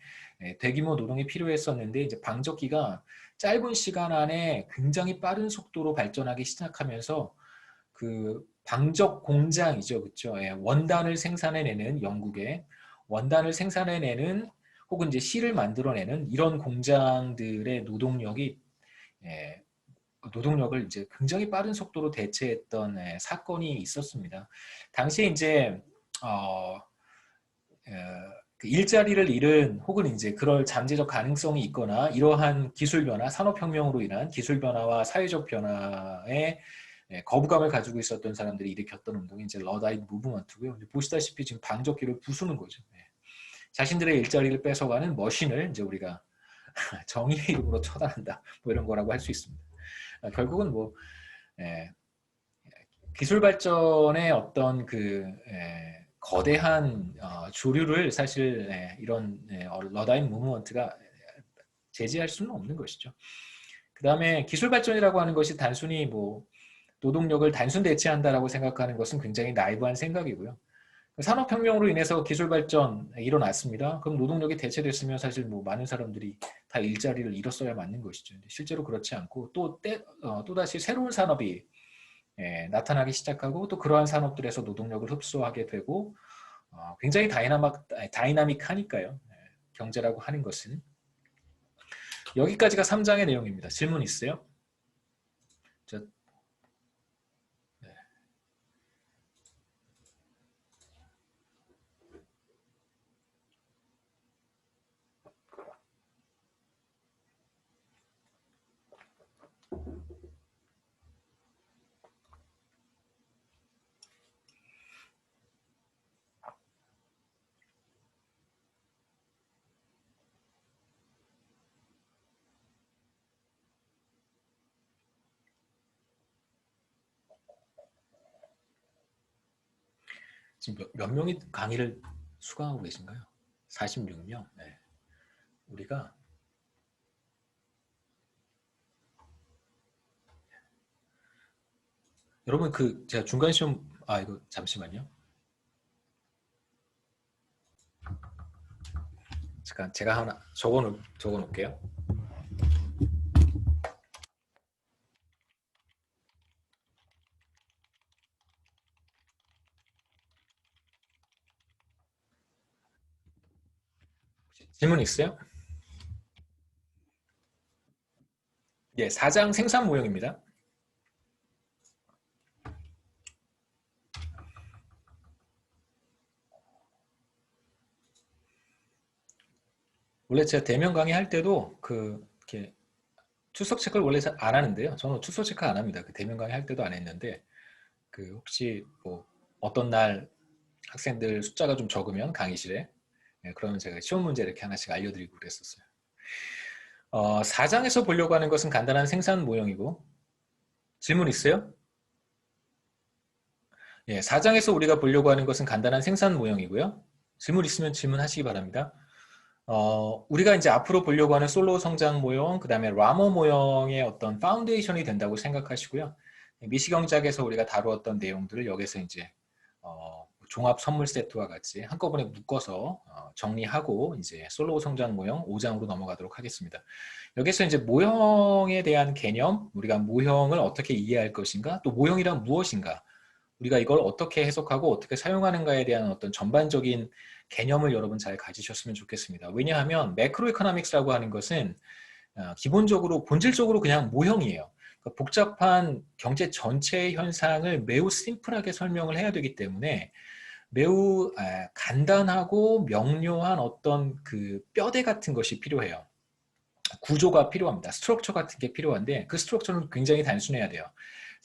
Speaker 1: 대규모 노동이 필요했었는데 이제 방적기가 짧은 시간 안에 굉장히 빠른 속도로 발전하기 시작하면서 그 방적 공장이죠, 그렇죠? 원단을 생산해내는 영국의 원단을 생산해내는 혹은 이제 실을 만들어내는 이런 공장들의 노동력이 노동력을 이제 굉장히 빠른 속도로 대체했던 사건이 있었습니다. 당시에 이제 어, 그 일자리를 잃은 혹은 이제 그럴 잠재적 가능성이 있거나 이러한 기술 변화, 산업혁명으로 인한 기술 변화와 사회적 변화에 거부감을 가지고 있었던 사람들이 일으켰던 운동이 이제 러다이트 무브먼트고요. 보시다시피 지금 방적기를 부수는 거죠. 자신들의 일자리를 뺏어가는 머신을 이제 우리가 정의의 이름으로 처단한다. 뭐 이런 거라고 할 수 있습니다. 결국은 뭐 기술 발전의 어떤 그 거대한 조류를 사실 이런 러다인 무브먼트가 제지할 수는 없는 것이죠. 그 다음에 기술 발전이라고 하는 것이 단순히 뭐 노동력을 단순 대체한다라고 생각하는 것은 굉장히 나이브한 생각이고요. 산업혁명으로 인해서 기술 발전 일어났습니다. 그럼 노동력이 대체됐으면 사실 뭐 많은 사람들이 다 일자리를 잃었어야 맞는 것이죠. 실제로 그렇지 않고 또다시 새로운 산업이 나타나기 시작하고 또 그러한 산업들에서 노동력을 흡수하게 되고 굉장히 다이나믹하니까요. 경제라고 하는 것은. 여기까지가 3장의 내용입니다. 질문 있어요? 지금 몇 명이 강의를 수강하고 계신가요? 46명. 네. 우리가 여러분 그 제가 중간 시험 이거 잠시만요. 잠깐 제가 하나 적어 놓을게요. 질문 있어요? 예, 4장 생산 모형입니다. 원래 제가 대면 강의 할 때도 이렇게 출석 체크를 원래 안 하는데요. 저는 출석 체크 안 합니다. 그 대면 강의 할 때도 안 했는데 혹시 뭐 어떤 날 학생들 숫자가 좀 적으면 강의실에 그러면 제가 시험 문제 이렇게 하나씩 알려드리고 그랬었어요. 4장에서 보려고 하는 것은 간단한 생산 모형이고 질문 있어요? 예, 4장에서 우리가 보려고 하는 것은 간단한 생산 모형이고요. 질문 있으면 질문하시기 바랍니다. 우리가 이제 앞으로 보려고 하는 솔로 성장 모형, 그 다음에 라모 모형의 어떤 파운데이션이 된다고 생각하시고요. 미시경작에서 우리가 다루었던 내용들을 여기서 이제 종합 선물 세트와 같이 한꺼번에 묶어서 정리하고 이제 솔로 성장 모형 5장으로 넘어가도록 하겠습니다. 여기서 이제 모형에 대한 개념, 우리가 모형을 어떻게 이해할 것인가, 또 모형이란 무엇인가, 우리가 이걸 어떻게 해석하고 어떻게 사용하는가에 대한 어떤 전반적인 개념을 여러분 잘 가지셨으면 좋겠습니다. 왜냐하면 매크로 이코노믹스라고 하는 것은 기본적으로 본질적으로 그냥 모형이에요. 그러니까 복잡한 경제 전체의 현상을 매우 심플하게 설명을 해야 되기 때문에 매우 간단하고 명료한 어떤 그 뼈대 같은 것이 필요해요. 구조가 필요합니다. 스트럭처 같은 게 필요한데 그 스트럭처는 굉장히 단순해야 돼요.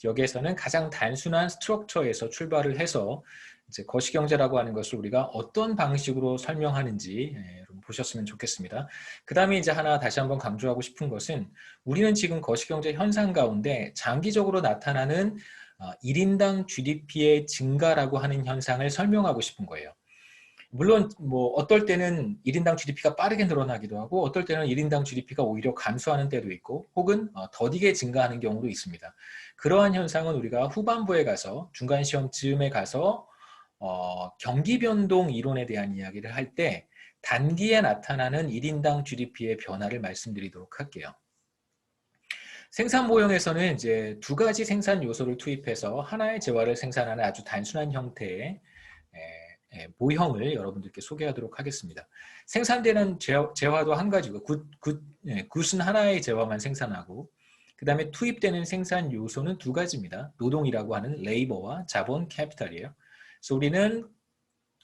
Speaker 1: 여기에서는 가장 단순한 스트럭처에서 출발을 해서 이제 거시경제라고 하는 것을 우리가 어떤 방식으로 설명하는지 여러분 보셨으면 좋겠습니다. 그 다음에 이제 하나 다시 한번 강조하고 싶은 것은 우리는 지금 거시경제 현상 가운데 장기적으로 나타나는 1인당 GDP의 증가라고 하는 현상을 설명하고 싶은 거예요. 물론 뭐 어떨 때는 1인당 GDP가 빠르게 늘어나기도 하고 어떨 때는 1인당 GDP가 오히려 감소하는 때도 있고 혹은 더디게 증가하는 경우도 있습니다. 그러한 현상은 우리가 후반부에 가서 중간 시험 즈음에 가서 경기 변동 이론에 대한 이야기를 할 때 단기에 나타나는 1인당 GDP의 변화를 말씀드리도록 할게요. 생산 모형에서는 이제 두 가지 생산 요소를 투입해서 하나의 재화를 생산하는 아주 단순한 형태의 모형을 여러분들께 소개하도록 하겠습니다. 생산되는 재화도 한 가지고 굿은 하나의 재화만 생산하고 그 다음에 투입되는 생산 요소는 두 가지입니다. 노동이라고 하는 레이버와 자본 캐피탈이에요. 그래서 우리는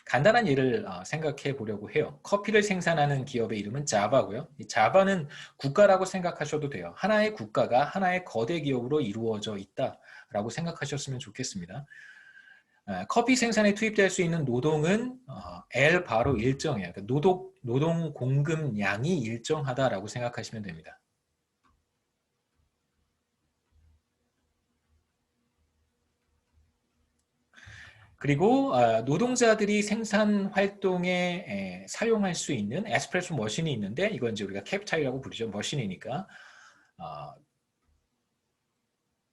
Speaker 1: 간단한 예를 생각해 보려고 해요. 커피를 생산하는 기업의 이름은 자바고요. 이 자바는 국가라고 생각하셔도 돼요. 하나의 국가가 하나의 거대 기업으로 이루어져 있다라고 생각하셨으면 좋겠습니다. 커피 생산에 투입될 수 있는 노동은 L 바로 일정이에요. 그러니까 노동 공급량이 일정하다라고 생각하시면 됩니다. 그리고 노동자들이 생산 활동에 사용할 수 있는 에스프레소 머신이 있는데 이건 이제 우리가 캡타일이라고 부르죠. 머신이니까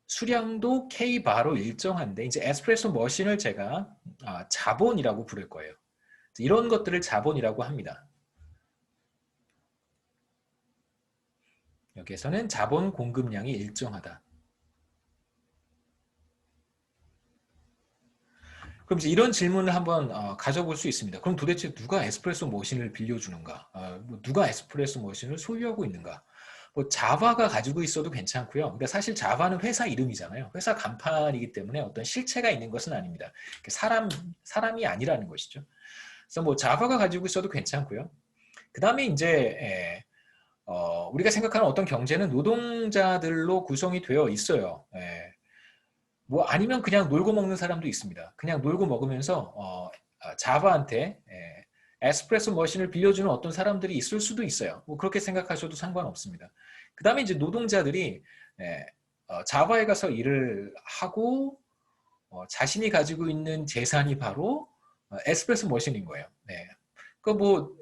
Speaker 1: 수량도 K바로 일정한데 이제 에스프레소 머신을 제가 자본이라고 부를 거예요. 이런 것들을 자본이라고 합니다. 여기에서는 자본 공급량이 일정하다. 그럼 이제 이런 질문을 한번 가져볼 수 있습니다. 그럼 도대체 누가 에스프레소 머신을 빌려주는가? 누가 에스프레소 머신을 소유하고 있는가? 뭐 자바가 가지고 있어도 괜찮고요. 근데 사실 자바는 회사 이름이잖아요. 회사 간판이기 때문에 어떤 실체가 있는 것은 아닙니다. 사람이 아니라는 것이죠. 그래서 뭐 자바가 가지고 있어도 괜찮고요. 그 다음에 이제 우리가 생각하는 어떤 경제는 노동자들로 구성이 되어 있어요. 뭐 아니면 그냥 놀고 먹는 사람도 있습니다. 그냥 놀고 먹으면서 자바한테 에스프레소 머신을 빌려주는 어떤 사람들이 있을 수도 있어요. 뭐 그렇게 생각하셔도 상관없습니다. 그 다음에 이제 노동자들이 자바에 가서 일을 하고 자신이 가지고 있는 재산이 바로 에스프레소 머신인 거예요. 그러니까 뭐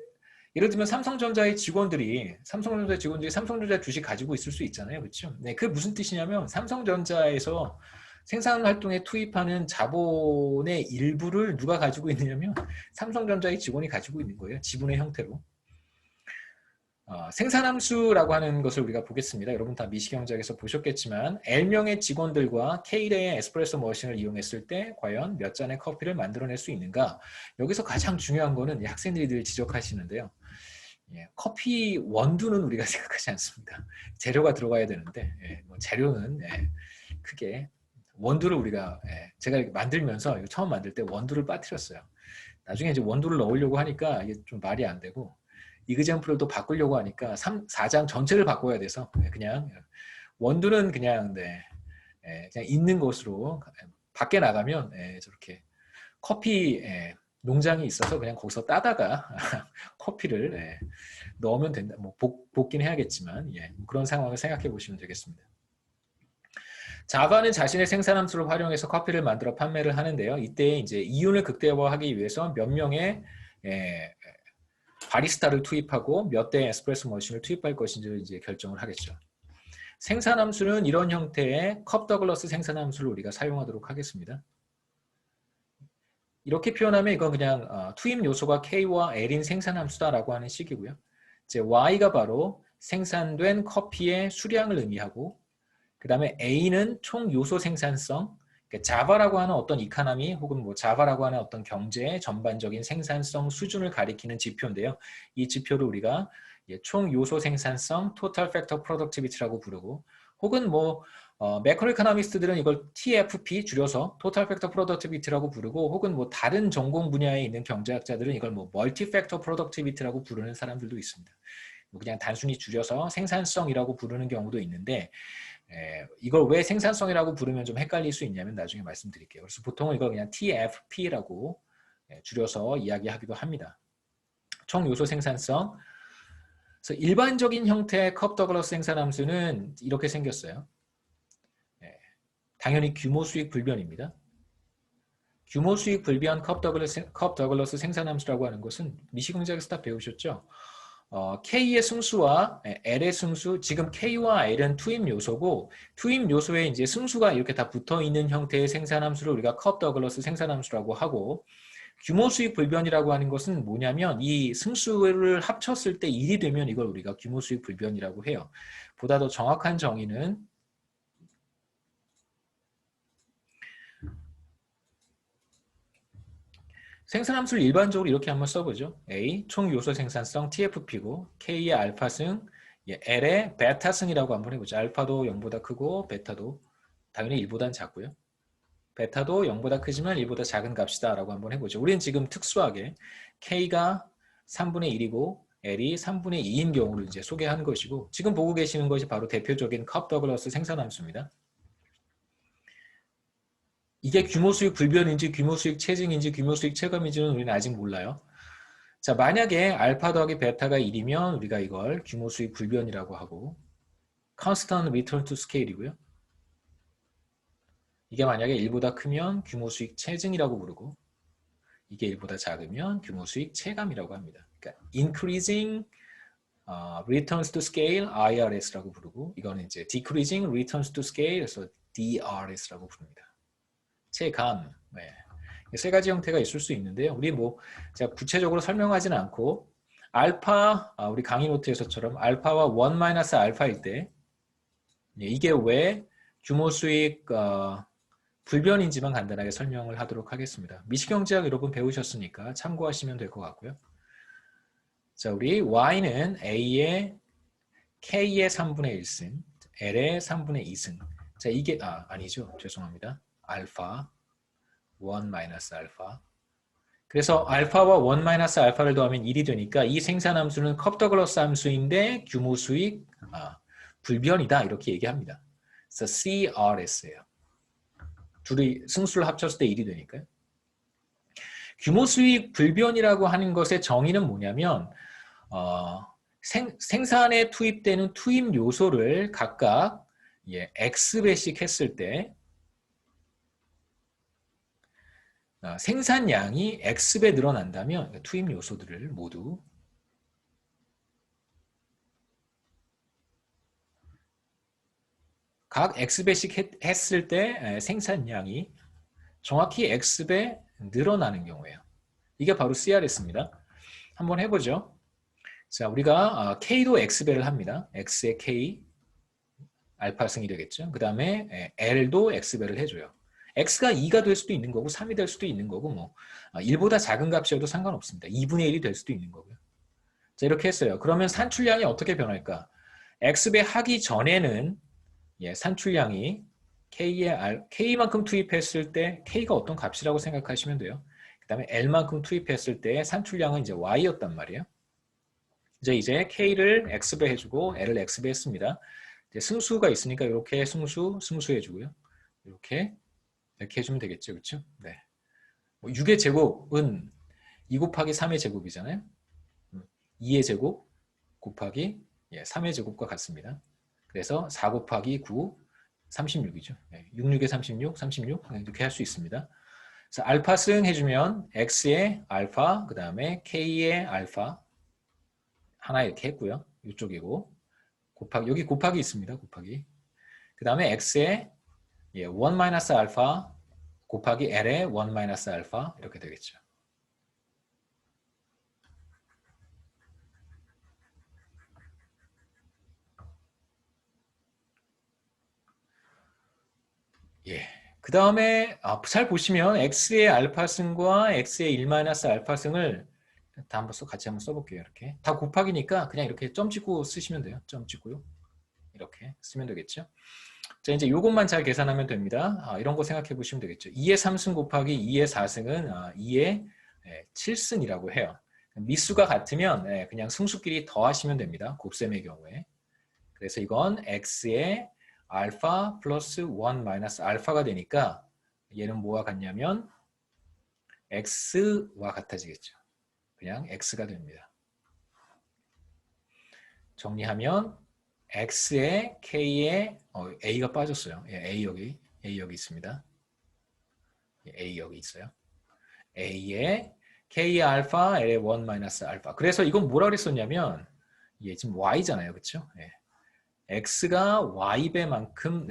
Speaker 1: 예를 들면 삼성전자 직원들이 삼성전자 주식 가지고 있을 수 있잖아요. 그렇죠? 그게 무슨 뜻이냐면 삼성전자에서 생산 활동에 투입하는 자본의 일부를 누가 가지고 있느냐면 삼성전자의 직원이 가지고 있는 거예요. 지분의 형태로. 생산함수라고 하는 것을 우리가 보겠습니다. 여러분 다 미시경제학에서 보셨겠지만 L명의 직원들과 K대의 에스프레소 머신을 이용했을 때 과연 몇 잔의 커피를 만들어낼 수 있는가? 여기서 가장 중요한 거는 학생들이 늘 지적하시는데요. 커피 원두는 우리가 생각하지 않습니다. 재료가 들어가야 되는데 뭐 재료는 크게 원두를 우리가 제가 만들면서 처음 만들 때 원두를 빠뜨렸어요. 나중에 이제 원두를 넣으려고 하니까 이게 좀 말이 안 되고 이그젠플을 또 바꾸려고 하니까 4장 전체를 바꿔야 돼서 그냥 원두는 그냥 그냥 있는 것으로 밖에 나가면 저렇게 커피 농장이 있어서 그냥 거기서 따다가 커피를 넣으면 된다. 뭐 볶긴 해야겠지만 그런 상황을 생각해 보시면 되겠습니다. 자바는 자신의 생산함수를 활용해서 커피를 만들어 판매를 하는데요. 이때 이제 이윤을 극대화하기 위해서 몇 명의 바리스타를 투입하고 몇 대의 에스프레소 머신을 투입할 것인지를 이제 결정을 하겠죠. 생산함수는 이런 형태의 컵 더글러스 생산함수를 우리가 사용하도록 하겠습니다. 이렇게 표현하면 이건 그냥 투입 요소가 K와 L인 생산함수다라고 하는 식이고요. 이제 Y가 바로 생산된 커피의 수량을 의미하고 그 다음에 A는 총 요소 생산성, 그러니까 자바라고 하는 어떤 이카노미 혹은 뭐 자바라고 하는 어떤 경제의 전반적인 생산성 수준을 가리키는 지표인데요. 이 지표를 우리가 총 요소 생산성, Total Factor Productivity라고 부르고 혹은 뭐 매크로 이코노미스트들은 이걸 TFP 줄여서 Total Factor Productivity라고 부르고 혹은 뭐 다른 전공 분야에 있는 경제학자들은 이걸 뭐 Multi Factor Productivity라고 부르는 사람들도 있습니다. 그냥 단순히 줄여서 생산성이라고 부르는 경우도 있는데 이걸 왜 생산성이라고 부르면 좀 헷갈릴 수 있냐면 나중에 말씀드릴게요. 그래서 보통은 이걸 그냥 TFP라고 줄여서 이야기하기도 합니다. 총 요소 생산성. 그래서 일반적인 형태의 컵 더글러스 생산함수는 이렇게 생겼어요. 당연히 규모 수익 불변입니다. 규모 수익 불변 컵 더글러스 생산함수라고 하는 것은 미시공작에서 다 배우셨죠? K의 승수와 L의 승수, 지금 K와 L은 투입 요소고 투입 요소에 이제 승수가 이렇게 다 붙어 있는 형태의 생산함수를 우리가 컵 더글러스 생산함수라고 하고 규모 수익 불변이라고 하는 것은 뭐냐면 이 승수를 합쳤을 때 1이 되면 이걸 우리가 규모 수익 불변이라고 해요. 보다 더 정확한 정의는 생산함수를 일반적으로 이렇게 한번 써보죠. A, 총 요소 생산성 TFP고 K의 알파승, L의 베타승이라고 한번 해보죠. 알파도 0보다 크고 베타도 당연히 1보다는 작고요. 베타도 0보다 크지만 1보다 작은 값이다 라고 한번 해보죠. 우리는 지금 특수하게 K가 3분의 1이고 L이 3분의 2인 경우를 이제 소개한 것이고 지금 보고 계시는 것이 바로 대표적인 컵 더글러스 생산함수입니다. 이게 규모 수익 불변인지 규모 수익 체증인지 규모 수익 체감인지는 우리는 아직 몰라요. 자, 만약에 알파 더하기 베타가 1이면 우리가 이걸 규모 수익 불변이라고 하고 constant return to scale이고요. 이게 만약에 1보다 크면 규모 수익 체증이라고 부르고 이게 1보다 작으면 규모 수익 체감이라고 합니다. 그러니까 increasing returns to scale IRS라고 부르고 이거는 이제 decreasing returns to scale 그래서 DRS라고 부릅니다. 체감. 네. 세 가지 형태가 있을 수 있는데요. 우리 뭐 제가 구체적으로 설명하지는 않고 알파 우리 강의 노트에서처럼 알파와 1 알파일 때 이게 왜 규모 수익 불변인지만 간단하게 설명을 하도록 하겠습니다. 미시경제학 여러분 배우셨으니까 참고하시면 될 것 같고요. 자, 우리 Y는 A의 K의 3분의 1승, L의 3분의 2승. 자, 이게 아니죠. 죄송합니다. 알파 1 알파. 그래서 알파와 1 알파를 더하면 1이 되니까 이 생산함수는 컵 더글러스 함수인데 규모 수익 불변이다 이렇게 얘기합니다. 그래서 CRS예요. 둘이 승수를 합쳤을 때 1이 되니까요. 규모 수익 불변이라고 하는 것의 정의는 뭐냐면 생산에 투입되는 투입 요소를 각각 X배씩 했을 때 생산량이 X배 늘어난다면 투입 요소들을 모두 각 X배씩 했을 때 생산량이 정확히 X배 늘어나는 경우예요. 이게 바로 CRS입니다. 한번 해보죠. 자, 우리가 K도 X배를 합니다. X의 K 알파승이 되겠죠. 그 다음에 L도 X배를 해줘요. X가 2가 될 수도 있는 거고 3이 될 수도 있는 거고 뭐 1보다 작은 값이어도 상관없습니다. 2분의 1이 될 수도 있는 거고요. 자, 이렇게 했어요. 그러면 산출량이 어떻게 변할까? X배 하기 전에는 산출량이 K만큼 투입했을 때 K가 어떤 값이라고 생각하시면 돼요. 그 다음에 L만큼 투입했을 때 산출량은 이제 Y였단 말이에요. 이제 K를 X배 해주고 L을 X배 했습니다. 이제 승수가 있으니까 이렇게 승수 해주고요. 이렇게 해주면 되겠죠. 그렇죠? 네. 6의 제곱은 2 곱하기 3의 제곱이잖아요. 2의 제곱 곱하기 3의 제곱과 같습니다. 그래서 4 곱하기 9, 36이죠. 6, 6에 36, 36 이렇게 할 수 있습니다. 그래서 알파승 해주면 X의 알파, 그 다음에 K의 알파 하나 이렇게 했고요. 이쪽이고 곱하기 여기 곱하기 있습니다. 곱하기. 그 다음에 X의 1 알파 곱하기 L의 1 알파 이렇게 되겠죠. 그 다음에 잘 보시면 X의 알파승과 X의 1 알파승을 다 한번 같이 한번 써볼게요. 이렇게 다 곱하기니까 그냥 이렇게 점 찍고 쓰시면 돼요. 점 찍고요. 이렇게 쓰면 되겠죠. 자, 이제 이것만 잘 계산하면 됩니다. 이런 거 생각해 보시면 되겠죠. 2의 3승 곱하기 2의 4승은 2의 7승이라고 해요. 미수가 같으면 그냥 승수끼리 더하시면 됩니다. 곱셈의 경우에. 그래서 이건 X의 알파 플러스 1 마이너스 알파가 되니까 얘는 뭐와 같냐면 X와 같아지겠죠. 그냥 X가 됩니다. 정리하면 X에 K에 A가 빠졌어요. A 여기 있습니다. A 여기 있어요. A에 K의 알파, L의 1 마이너스 알파. 그래서 이건 뭐라 그랬었냐면 지금 Y잖아요. 그렇죠? X가 Y배만큼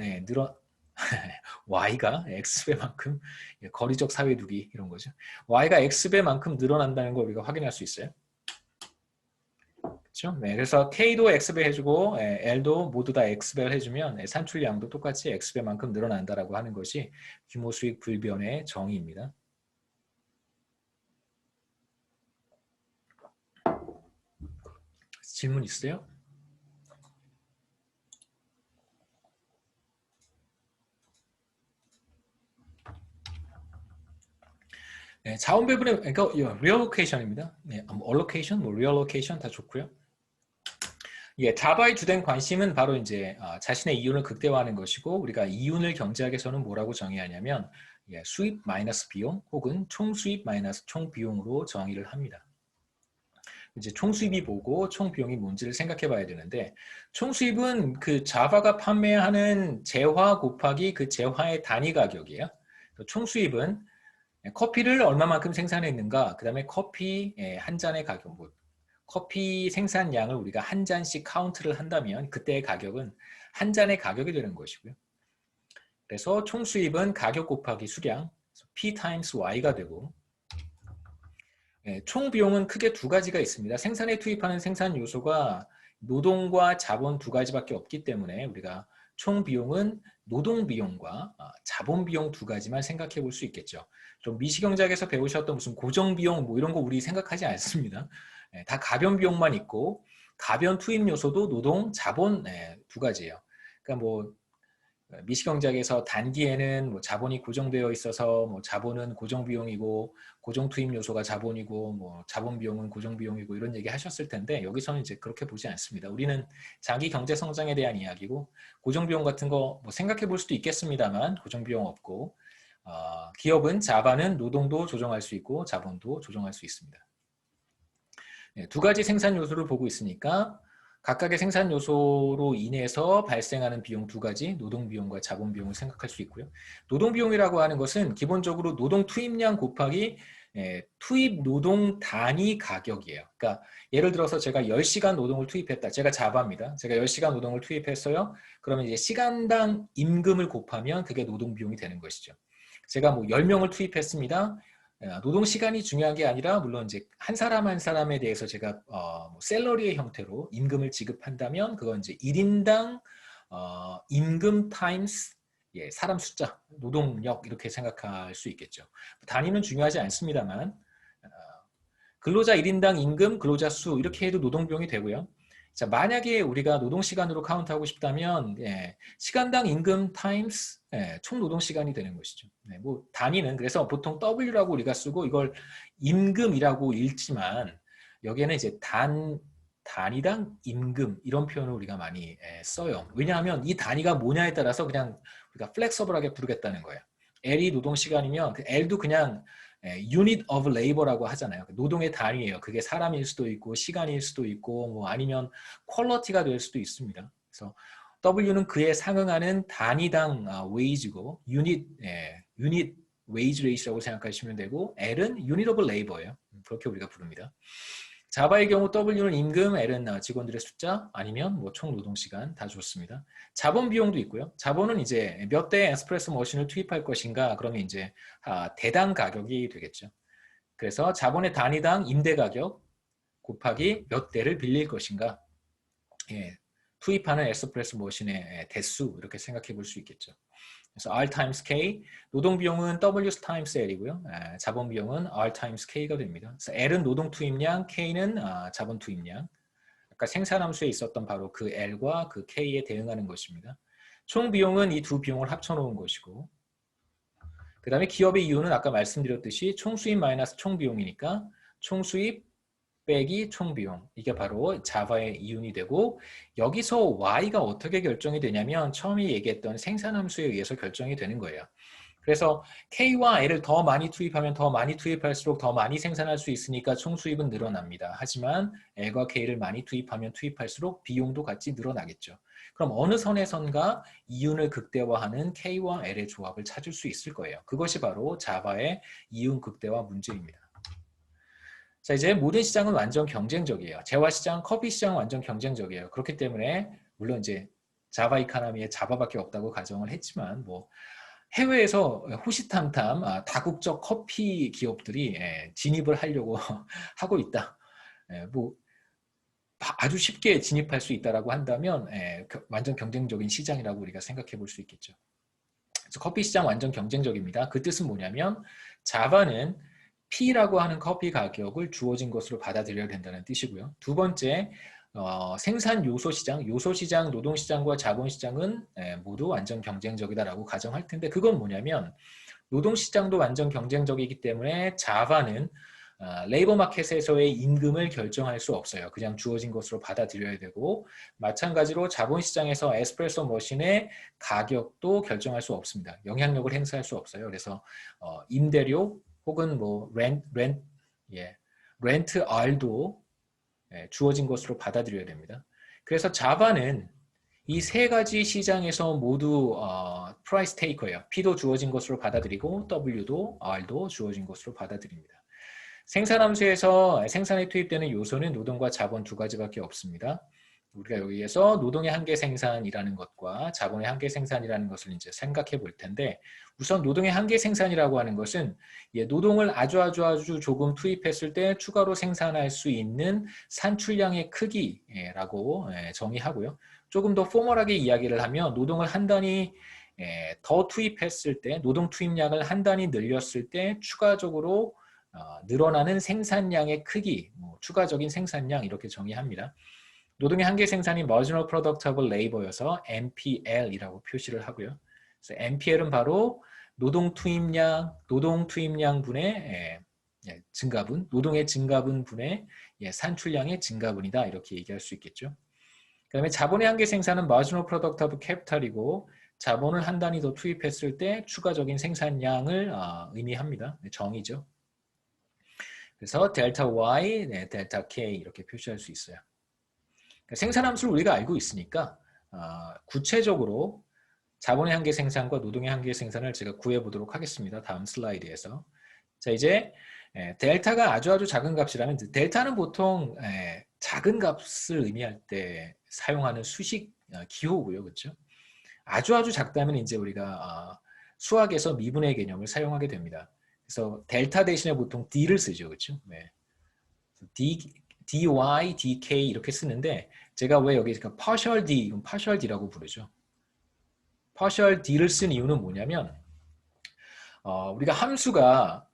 Speaker 1: y가 x배만큼 거리적 사회두기 이런 거죠. y가 x배만큼 늘어난다는 걸 우리가 확인할 수 있어요. 그렇죠? 네, 그래서 k도 x배 해주고 l도 모두 다 x배를 해주면 산출량도 똑같이 x배만큼 늘어난다라고 하는 것이 규모 수익 불변의 정의입니다. 질문 있어요? 네, 자원 배분의 그러니까 reallocation입니다. 네, allocation, reallocation 다 좋고요. 예, 자바의 주된 관심은 바로 이제 자신의 이윤을 극대화하는 것이고 우리가 이윤을 경제학에서는 뭐라고 정의하냐면 수입 마이너스 비용 혹은 총수입 마이너스 총비용으로 정의를 합니다. 이제 총수입이 뭐고 총비용이 뭔지를 생각해 봐야 되는데 총수입은 그 자바가 판매하는 재화 곱하기 그 재화의 단위 가격이에요. 총수입은 커피를 얼마만큼 생산했는가, 그 다음에 커피 한 잔의 가격, 커피 생산량을 우리가 한 잔씩 카운트를 한다면 그때의 가격은 한 잔의 가격이 되는 것이고요. 그래서 총수입은 가격 곱하기 수량, P times Y가 되고 총 비용은 크게 두 가지가 있습니다. 생산에 투입하는 생산 요소가 노동과 자본 두 가지밖에 없기 때문에 우리가 총 비용은 노동 비용과 자본 비용 두 가지만 생각해 볼 수 있겠죠. 좀 미시경제학에서 배우셨던 무슨 고정 비용 뭐 이런 거 우리 생각하지 않습니다. 다 가변 비용만 있고 가변 투입 요소도 노동, 자본 두 가지예요. 그러니까 뭐 미시경제학에서 단기에는 뭐 자본이 고정되어 있어서 뭐 자본은 고정 비용이고 고정 투입 요소가 자본이고 뭐 자본 비용은 고정 비용이고 이런 얘기 하셨을 텐데 여기서는 이제 그렇게 보지 않습니다. 우리는 장기 경제 성장에 대한 이야기고 고정 비용 같은 거 뭐 생각해 볼 수도 있겠습니다만 고정 비용 없고 기업은 자반은 노동도 조정할 수 있고 자본도 조정할 수 있습니다. 두 가지 생산 요소를 보고 있으니까 각각의 생산 요소로 인해서 발생하는 비용 두 가지, 노동 비용과 자본 비용을 생각할 수 있고요. 노동 비용이라고 하는 것은 기본적으로 노동 투입량 곱하기 투입 노동 단위 가격이에요. 그러니까 예를 들어서 제가 10시간 노동을 투입했다. 제가 자바입니다. 제가 10시간 노동을 투입했어요. 그러면 이제 시간당 임금을 곱하면 그게 노동 비용이 되는 것이죠. 제가 뭐 10명을 투입했습니다. 노동 시간이 중요한 게 아니라 물론 이제 한 사람 한 사람에 대해서 제가 샐러리의 형태로 임금을 지급한다면 그건 이제 1인당 임금 타임스 사람 숫자, 노동력 이렇게 생각할 수 있겠죠. 단위는 중요하지 않습니다만 근로자 1인당 임금, 근로자 수 이렇게 해도 노동비용이 되고요. 자, 만약에 우리가 노동시간으로 카운트하고 싶다면 시간당 임금 타임스 총 노동시간이 되는 것이죠. 뭐 단위는 그래서 보통 W라고 우리가 쓰고 이걸 임금이라고 읽지만 여기에는 이제 단위당 임금 이런 표현을 우리가 많이 써요. 왜냐하면 이 단위가 뭐냐에 따라서 그냥 우리가 플렉서블하게 부르겠다는 거예요. L이 노동시간이면 L도 그냥 unit of labor라고 하잖아요. 노동의 단위예요. 그게 사람일 수도 있고 시간일 수도 있고 뭐 아니면 퀄러티가 될 수도 있습니다. 그래서 W는 그에 상응하는 단위당 wage고 unit wage rate라고 생각하시면 되고 L은 unit of labor예요. 그렇게 우리가 부릅니다. 자바의 경우 W는 임금, L은 직원들의 숫자 아니면 뭐 총 노동시간 다 좋습니다. 자본 비용도 있고요. 자본은 이제 몇 대의 에스프레소 머신을 투입할 것인가 그러면 이제 대당 가격이 되겠죠. 그래서 자본의 단위당 임대 가격 곱하기 몇 대를 빌릴 것인가 투입하는 에스프레소 머신의 대수 이렇게 생각해 볼 수 있겠죠. 그래서 R times K, 노동 비용은 W times L이고요. 자본 비용은 R times K가 됩니다. 그래서 L은 노동 투입량, K는 자본 투입량. 아까 생산함수에 있었던 바로 그 L과 그 K에 대응하는 것입니다. 총 비용은 이 두 비용을 합쳐놓은 것이고 그 다음에 기업의 이윤은 아까 말씀드렸듯이 총수입 마이너스 총비용이니까 총수입 빼기 총비용 이게 바로 자바의 이윤이 되고 여기서 Y가 어떻게 결정이 되냐면 처음에 얘기했던 생산함수에 의해서 결정이 되는 거예요. 그래서 K와 L을 더 많이 투입하면 더 많이 투입할수록 더 많이 생산할 수 있으니까 총수입은 늘어납니다. 하지만 L과 K를 많이 투입하면 투입할수록 비용도 같이 늘어나겠죠. 그럼 어느 선에선가 이윤을 극대화하는 K와 L의 조합을 찾을 수 있을 거예요. 그것이 바로 자바의 이윤 극대화 문제입니다. 자, 이제 모든 시장은 완전 경쟁적이에요. 재화 시장, 커피 시장은 완전 경쟁적이에요. 그렇기 때문에 물론 이제 자바 이카노미에 자바밖에 없다고 가정을 했지만 뭐 해외에서 호시탐탐 다국적 커피 기업들이 진입을 하려고 하고 있다. 뭐 아주 쉽게 진입할 수 있다라고 한다면 완전 경쟁적인 시장이라고 우리가 생각해 볼 수 있겠죠. 그래서 커피 시장 완전 경쟁적입니다. 그 뜻은 뭐냐면 자바는 P라고 하는 커피 가격을 주어진 것으로 받아들여야 된다는 뜻이고요. 두 번째, 생산 요소 시장, 노동 시장과 자본 시장은 모두 완전 경쟁적이다라고 가정할 텐데 그건 뭐냐면 노동 시장도 완전 경쟁적이기 때문에 자바는 레이버 마켓에서의 임금을 결정할 수 없어요. 그냥 주어진 것으로 받아들여야 되고 마찬가지로 자본시장에서 에스프레소 머신의 가격도 결정할 수 없습니다. 영향력을 행사할 수 없어요. 그래서 임대료 혹은 뭐 렌트 R도 주어진 것으로 받아들여야 됩니다. 그래서 자바는 이 세 가지 시장에서 모두 프라이스 테이커예요. P도 주어진 것으로 받아들이고 W도 R도 주어진 것으로 받아들입니다. 생산함수에서 생산에 투입되는 요소는 노동과 자본 두 가지밖에 없습니다. 우리가 여기에서 노동의 한계 생산이라는 것과 자본의 한계 생산이라는 것을 이제 생각해 볼 텐데 우선 노동의 한계 생산이라고 하는 것은 노동을 아주 조금 투입했을 때 추가로 생산할 수 있는 산출량의 크기라고 정의하고요. 조금 더 포멀하게 이야기를 하면 노동을 한 단위 더 투입했을 때 노동 투입량을 한 단위 늘렸을 때 추가적으로 늘어나는 생산량의 크기, 추가적인 생산량 이렇게 정의합니다. 노동의 한계 생산이 Marginal Productive Labor여서 MPL이라고 표시를 하고요. 그래서 MPL은 바로 노동 투입량 분의 증가분, 노동의 증가분 분의 산출량의 증가분이다 이렇게 얘기할 수 있겠죠. 그 다음에 자본의 한계 생산은 Marginal Productive Capital이고 자본을 한 단위 더 투입했을 때 추가적인 생산량을 의미합니다. 정의죠. 그래서 델타 Y, 델타 K 이렇게 표시할 수 있어요. 생산함수를 우리가 알고 있으니까 구체적으로 자본의 한계 생산과 노동의 한계 생산을 제가 구해보도록 하겠습니다. 다음 슬라이드에서. 자 이제 델타가 아주 작은 값이라면 델타는 보통 작은 값을 의미할 때 사용하는 수식 기호고요. 그렇죠? 아주 작다면 이제 우리가 수학에서 미분의 개념을 사용하게 됩니다. 그래서 델타 대신에 보통 D를 쓰죠. 그렇죠? 네. dy, dk 이렇게 쓰는데 제가 왜 여기 partial d, partial d라고 부르죠. partial d를 쓴 이유는 뭐냐면 우리가 함수가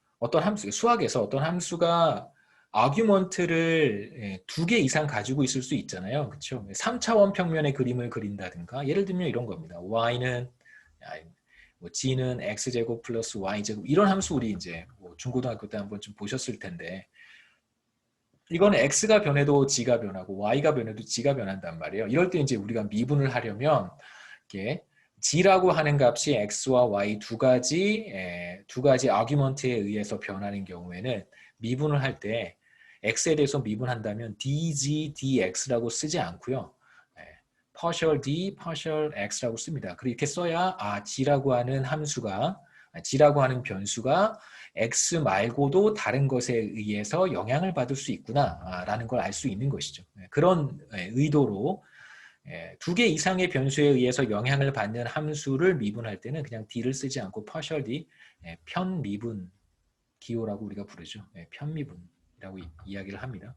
Speaker 1: 수학에서 어떤 함수가 아규먼트를 두 개 이상 가지고 있을 수 있잖아요. 그렇죠? 3차원 평면의 그림을 그린다든가 예를 들면 이런 겁니다. y는 g는 x제곱 플러스 y제곱 이런 함수 우리 이제 중고등학교 때 한번 좀 보셨을 텐데 이거는 x가 변해도 g가 변하고 y가 변해도 g가 변한단 말이에요. 이럴 때 이제 우리가 미분을 하려면 이렇게 g라고 하는 값이 x와 y 두 가지 아규먼트에 의해서 변하는 경우에는 미분을 할 때 x에 대해서 미분한다면 dg, dx라고 쓰지 않고요. partial d, partial x라고 씁니다. 그렇게 써야 g라고 하는 변수가 x 말고도 다른 것에 의해서 영향을 받을 수 있구나라는 걸 알 수 있는 것이죠. 그런 의도로 두 개 이상의 변수에 의해서 영향을 받는 함수를 미분할 때는 그냥 d를 쓰지 않고 partial d, 편미분 기호라고 우리가 부르죠. 편미분이라고 이야기를 합니다.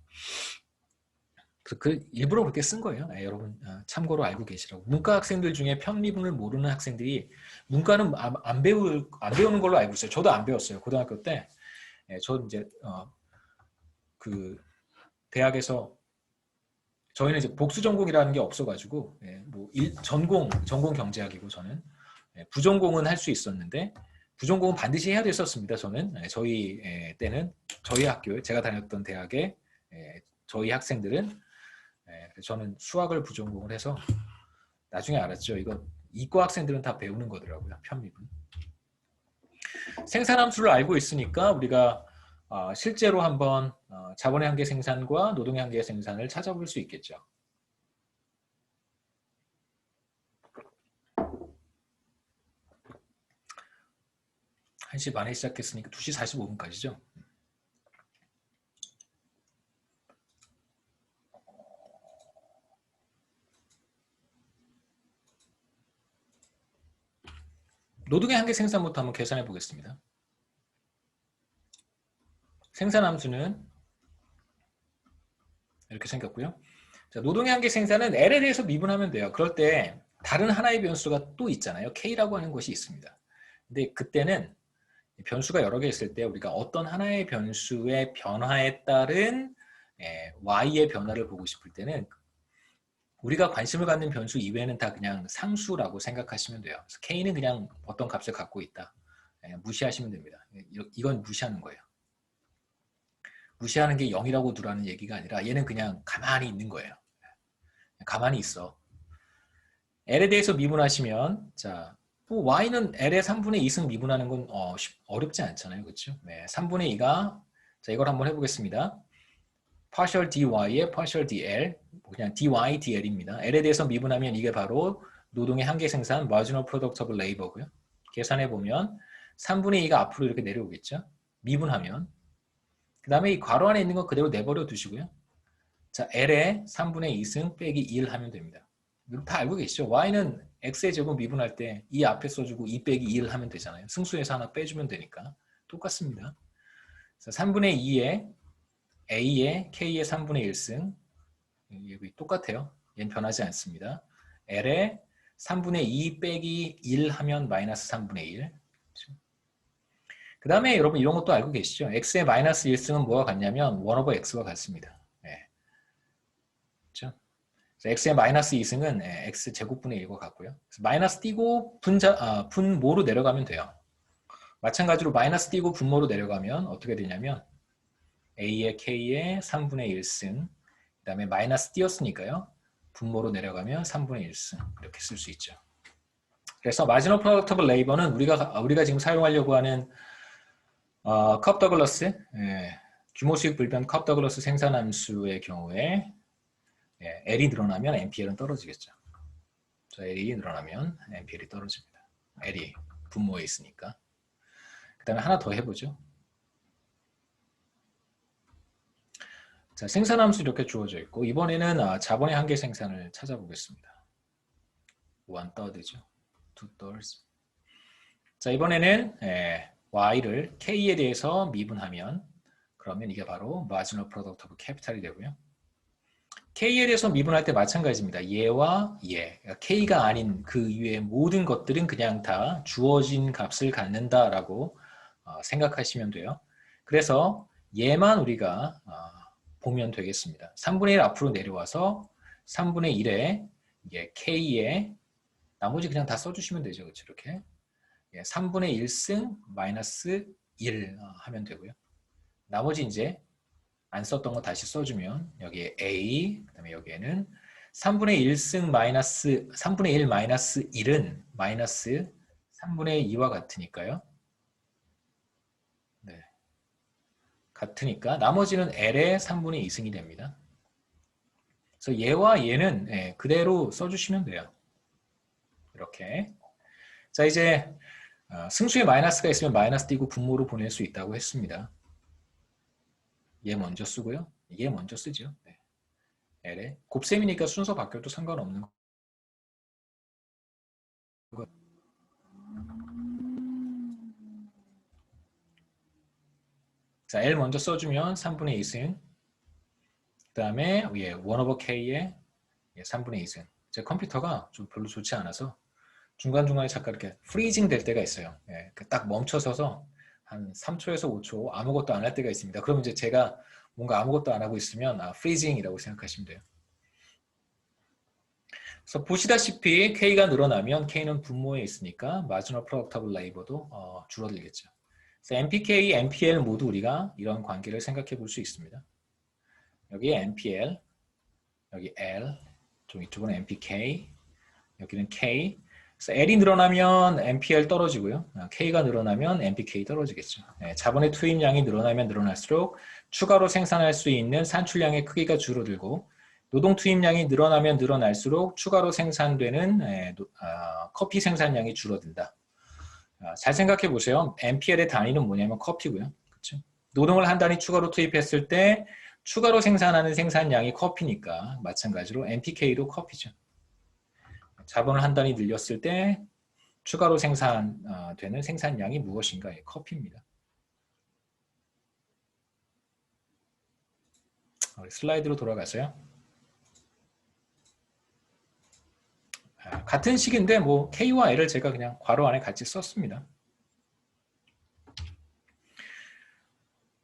Speaker 1: 그 일부러 그렇게 쓴 거예요. 여러분 참고로 알고 계시라고. 문과 학생들 중에 편미분을 모르는 학생들이 문과는 안 배우는 걸로 알고 있어요. 저도 안 배웠어요. 고등학교 때. 저 이제 그 대학에서 저희는 이제 복수 전공이라는 게 없어가지고 뭐 전공 경제학이고 저는 부전공은 할 수 있었는데 부전공은 반드시 해야 됐었습니다. 저는 저희 때는 저희 학교 제가 다녔던 대학에 저희 학생들은 저는 수학을 부전공을 해서 나중에 알았죠. 이거 이과 학생들은 다 배우는 거더라고요. 편미분. 생산함수를 알고 있으니까 우리가 실제로 한번 자본의 한계 생산과 노동의 한계 생산을 찾아볼 수 있겠죠. 1시 반에 시작했으니까 2시 45분까지죠. 노동의 한계 생산부터 한번 계산해 보겠습니다. 생산함수는 이렇게 생겼고요. 자, 노동의 한계 생산은 L에 대해서 미분하면 돼요. 그럴 때 다른 하나의 변수가 또 있잖아요. K라고 하는 것이 있습니다. 근데 그때는 변수가 여러 개 있을 때 우리가 어떤 하나의 변수의 변화에 따른 Y의 변화를 보고 싶을 때는 우리가 관심을 갖는 변수 이외에는 다 그냥 상수라고 생각하시면 돼요. 그래서 K는 그냥 어떤 값을 갖고 있다. 무시하시면 됩니다. 이건 무시하는 거예요. 무시하는 게 0이라고 두라는 얘기가 아니라 얘는 그냥 가만히 있는 거예요. 가만히 있어. L에 대해서 미분하시면 자, 뭐 Y는 L의 3분의 2승 미분하는 건 어렵지 않잖아요. 그렇죠? 네, 3분의 2가 자, 이걸 한번 해보겠습니다. partial dy에 partial dl 그냥 dy dl입니다. L에 대해서 미분하면 이게 바로 노동의 한계 생산 marginal product of labor고요. 계산해 보면 3분의 2가 앞으로 이렇게 내려오겠죠. 미분하면 그 다음에 이 괄호 안에 있는 거 그대로 내버려 두시고요. 자, L에 3분의 2승 빼기 1 하면 됩니다. 다 알고 계시죠? Y는 X의 제곱 미분할 때 이 앞에 써주고 2 빼기 1 하면 되잖아요. 승수에서 하나 빼주면 되니까 똑같습니다. 자, 3분의 2에 A에 K의 3분의 1승 여기 똑같아요. 얘는 변하지 않습니다. L에 3분의 2 빼기 1 하면 마이너스 3분의 1. 그 다음에 여러분 이런 것도 알고 계시죠? X의 마이너스 1승은 뭐와 같냐면 1 X와 같습니다. 네. 그렇죠? X의 마이너스 2승은 X 제곱분의 1과 같고요. 그래서 마이너스 띄고 분모로 내려가면 돼요. 마찬가지로 마이너스 띄고 분모로 내려가면 어떻게 되냐면 A의 K의 3분의 1승 그 다음에 마이너스 띄었으니까요. 분모로 내려가면 3분의 1승 이렇게 쓸 수 있죠. 그래서 마지노 프로덕터블 레이버는 우리가 지금 사용하려고 하는 컵 더글러스 규모 수익 불변 컵 더글러스 생산함수의 경우에 L이 늘어나면 MPL은 떨어지겠죠. 자, L이 늘어나면 MPL이 떨어집니다. L이 분모에 있으니까. 그 다음에 하나 더 해보죠. 자, 생산함수 이렇게 주어져 있고 이번에는 자본의 한계 생산을 찾아보겠습니다. 1/3죠. 2/3. 자, 이번에는 Y를 K에 대해서 미분하면 그러면 이게 바로 marginal product of capital이 되고요. K에 대해서 미분할 때 마찬가지입니다. 얘와 얘, 그러니까 K가 아닌 그 이외의 모든 것들은 그냥 다 주어진 값을 갖는다라고 생각하시면 돼요. 그래서 얘만 우리가 보면 되겠습니다. 3분의 1 앞으로 내려와서 3분의 1에 K에 나머지 그냥 다 써주시면 되죠. 그렇죠? 이렇게 3분의 1승 마이너스 1 하면 되고요. 나머지 이제 안 썼던 거 다시 써주면 여기에 A, 그 다음에 여기에는 3분의 1승 마이너스 3분의 1 마이너스 1은 마이너스 3분의 2와 같으니까요. 네. 같으니까 나머지는 L의 3분의 2승이 됩니다. 그래서 얘와 얘는 그대로 써주시면 돼요. 이렇게. 자, 이제 승수에 마이너스가 있으면 마이너스 띄고 분모로 보낼 수 있다고 했습니다. 얘 먼저 쓰고요. 얘 먼저 쓰죠. 네. L에 곱셈이니까 순서 바뀌어도 상관없는 거. 자, L 먼저 써주면 3분의 2승. 그 다음에 1/K에 3분의 2승. 제 컴퓨터가 좀 별로 좋지 않아서 중간중간에 잠깐 이렇게 프리징 될 때가 있어요. 딱 멈춰서서 한 3초에서 5초 아무것도 안 할 때가 있습니다. 그럼 이제 제가 뭔가 아무것도 안 하고 있으면 프리징이라고 생각하시면 돼요. 그래서 보시다시피 K가 늘어나면 K는 분모에 있으니까 marginal product of labor도 줄어들겠죠. 그래서 MPK, MPL 모두 우리가 이런 관계를 생각해 볼 수 있습니다. 여기에 MPL, 여기 L, 좀 이쪽은 MPK, 여기는 K. 그래서 L이 늘어나면 MPL 떨어지고요. K가 늘어나면 MPK 떨어지겠죠. 자본의 투입량이 늘어나면 늘어날수록 추가로 생산할 수 있는 산출량의 크기가 줄어들고 노동 투입량이 늘어나면 늘어날수록 추가로 생산되는 커피 생산량이 줄어든다. 잘 생각해 보세요. MPL의 단위는 뭐냐면 커피고요. 그렇죠? 노동을 한 단위 추가로 투입했을 때 추가로 생산하는 생산량이 커피니까 마찬가지로 MPK도 커피죠. 자본을 한 단위 늘렸을 때 추가로 생산되는 생산량이 무엇인가? 커피입니다. 슬라이드로 돌아가서요. 같은 식인데 뭐 K와 L을 제가 그냥 괄호 안에 같이 썼습니다.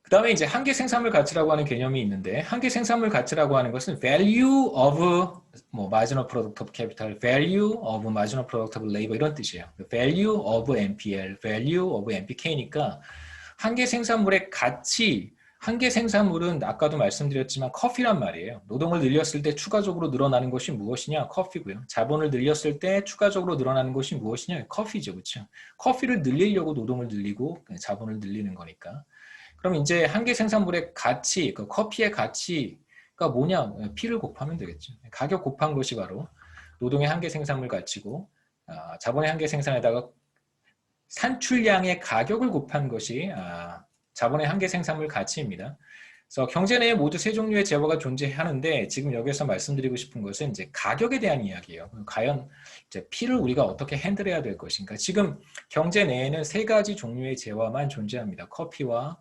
Speaker 1: 그 다음에 이제 한계 생산물 가치라고 하는 개념이 있는데 한계 생산물 가치라고 하는 것은 value of 뭐 marginal product of capital, value of marginal product of labor 이런 뜻이에요. value of MPL, value of MPK니까 한계 생산물의 가치, 한계 생산물은 아까도 말씀드렸지만 커피란 말이에요. 노동을 늘렸을 때 추가적으로 늘어나는 것이 무엇이냐? 커피고요. 자본을 늘렸을 때 추가적으로 늘어나는 것이 무엇이냐? 커피죠. 그렇죠? 커피를 늘리려고 노동을 늘리고 자본을 늘리는 거니까. 그럼 이제 한계 생산물의 가치, 그 커피의 가치가 뭐냐? P를 곱하면 되겠죠. 가격 곱한 것이 바로 노동의 한계 생산물 가치고 자본의 한계 생산에다가 산출량의 가격을 곱한 것이 자본의 한계 생산물 가치입니다. 그래서 경제 내에 모두 세 종류의 재화가 존재하는데 지금 여기서 말씀드리고 싶은 것은 이제 가격에 대한 이야기예요. 과연 이제 P를 우리가 어떻게 핸들해야 될 것인가? 지금 경제 내에는 세 가지 종류의 재화만 존재합니다. 커피와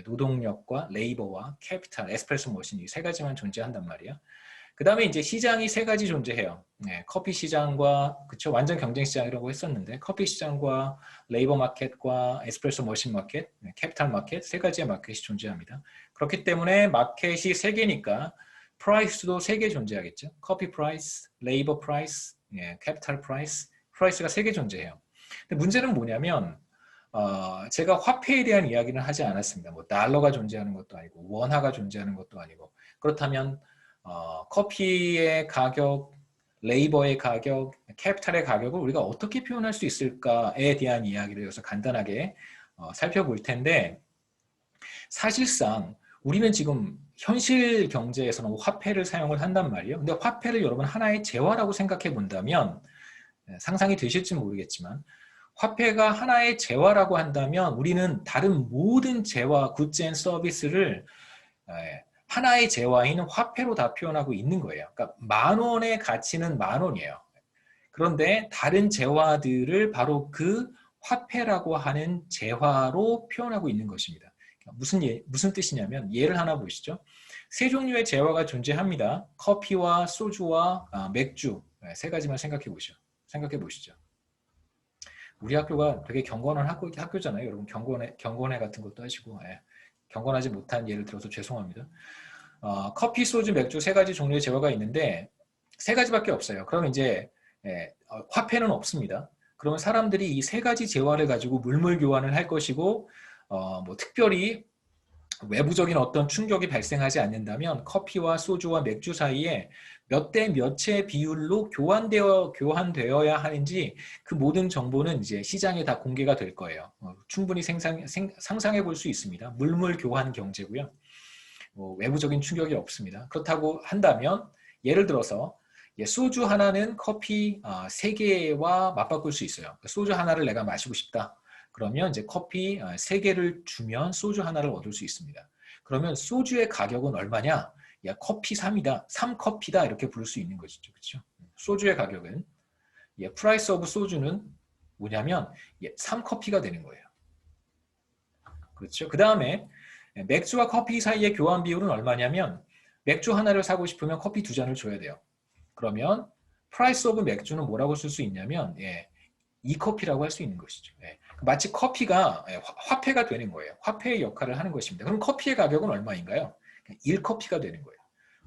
Speaker 1: 노동력과 레이버와 캐피탈, 에스프레소 머신 이 세 가지만 존재한단 말이에요. 그 다음에 이제 시장이 세 가지 존재해요. 커피 시장과 그쵸 완전 경쟁 시장이라고 했었는데 커피 시장과 레이버 마켓과 에스프레소 머신 마켓, 캐피탈 마켓 세 가지의 마켓이 존재합니다. 그렇기 때문에 마켓이 세 개니까 프라이스도 세 개 존재하겠죠. 커피 프라이스, 레이버 프라이스, 캐피탈 프라이스, 프라이스가 세 개 존재해요. 근데 문제는 뭐냐면 제가 화폐에 대한 이야기는 하지 않았습니다. 뭐 달러가 존재하는 것도 아니고 원화가 존재하는 것도 아니고 그렇다면 커피의 가격, 레이버의 가격, 캐피탈의 가격을 우리가 어떻게 표현할 수 있을까에 대한 이야기를 여기서 간단하게 살펴볼 텐데 사실상 우리는 지금 현실 경제에서는 화폐를 사용을 한단 말이에요. 근데 화폐를 여러분 하나의 재화라고 생각해 본다면 상상이 되실지 모르겠지만 화폐가 하나의 재화라고 한다면 우리는 다른 모든 재화, 굿즈 앤 서비스를 하나의 재화인 화폐로 다 표현하고 있는 거예요. 그러니까 10,000원의 가치는 10,000원이에요. 그런데 다른 재화들을 바로 그 화폐라고 하는 재화로 표현하고 있는 것입니다. 무슨 뜻이냐면 예를 하나 보시죠. 세 종류의 재화가 존재합니다. 커피와 소주와 맥주 세 가지만 생각해 보시죠. 우리 학교가 되게 경건한 학교잖아요. 여러분 경건회 같은 것도 하시고 경건하지 못한 예를 들어서 죄송합니다. 커피, 소주, 맥주 세 가지 종류의 재화가 있는데 세 가지밖에 없어요. 그럼 이제 화폐는 없습니다. 그러면 사람들이 이 세 가지 재화를 가지고 물물 교환을 할 것이고 뭐 특별히 외부적인 어떤 충격이 발생하지 않는다면 커피와 소주와 맥주 사이에 몇 대 몇의 비율로 교환되어야 하는지 그 모든 정보는 이제 시장에 다 공개가 될 거예요. 충분히 상상해 볼 수 있습니다. 물물 교환 경제고요. 외부적인 충격이 없습니다. 그렇다고 한다면 예를 들어서 소주 하나는 커피 3개와 맞바꿀 수 있어요. 소주 하나를 내가 마시고 싶다. 그러면 이제 커피 3개를 주면 소주 하나를 얻을 수 있습니다. 그러면 소주의 가격은 얼마냐? 야, 커피 3이다. 3커피다. 이렇게 부를 수 있는 것이죠. 그렇죠? 소주의 가격은 프라이스 오브 소주는 뭐냐면 3커피가 되는 거예요. 그렇죠? 그 다음에 맥주와 커피 사이의 교환 비율은 얼마냐면 맥주 하나를 사고 싶으면 커피 2잔을 줘야 돼요. 그러면 프라이스 오브 맥주는 뭐라고 쓸 수 있냐면 2커피라고 할 수 있는 것이죠. 마치 커피가 화폐가 되는 거예요. 화폐의 역할을 하는 것입니다. 그럼 커피의 가격은 얼마인가요? 1커피가 되는 거예요.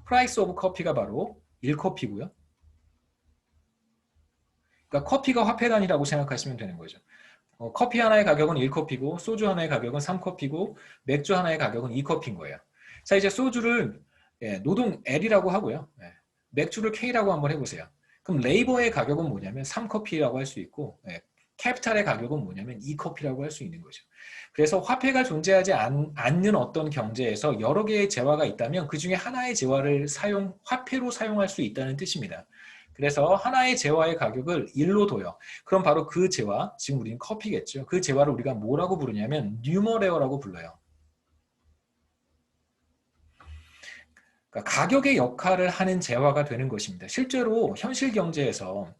Speaker 1: 프라이스 오브 커피가 바로 1커피고요. 그러니까 커피가 화폐 단위라고 생각하시면 되는 거죠. 커피 하나의 가격은 1커피고 소주 하나의 가격은 3커피고 맥주 하나의 가격은 2커피인 거예요. 자, 이제 소주를 노동 L이라고 하고요. 맥주를 K라고 한번 해보세요. 그럼 레이버의 가격은 뭐냐면 3커피라고 할 수 있고 캐피탈의 가격은 뭐냐면 2커피라고 할 수 있는 거죠. 그래서 화폐가 존재하지 않는 어떤 경제에서 여러 개의 재화가 있다면 그 중에 하나의 재화를 화폐로 사용할 수 있다는 뜻입니다. 그래서 하나의 재화의 가격을 1로 둬요. 그럼 바로 그 재화, 지금 우리는 커피겠죠. 그 재화를 우리가 뭐라고 부르냐면 뉴머레어라고 불러요. 그러니까 가격의 역할을 하는 재화가 되는 것입니다. 실제로 현실 경제에서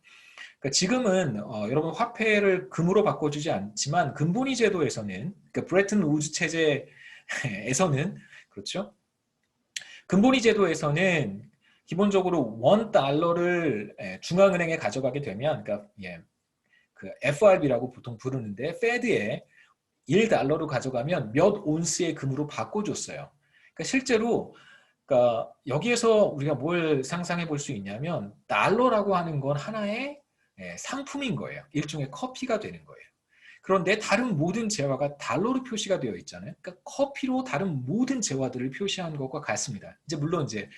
Speaker 1: 그러니까 지금은 여러분 화폐를 금으로 바꿔주지 않지만 근본위 제도에서는 그러니까 브레튼 우즈 체제에서는 그렇죠. 근본위 제도에서는 기본적으로 $1를 중앙은행에 가져가게 되면 그러니까 그 FRB라고 보통 부르는데 페드에 $1로 가져가면 몇 온스의 금으로 바꿔줬어요. 그러니까 실제로 그러니까 여기에서 우리가 뭘 상상해 볼 수 있냐면 달러라고 하는 건 하나의 상품인 거예요. 일종의 커피가 되는 거예요. 그런데 다른 모든 재화가 달러로 표시가 되어 있잖아요. 그러니까 커피로 다른 모든 재화들을 표시한 것과 같습니다. 이제 물론 이제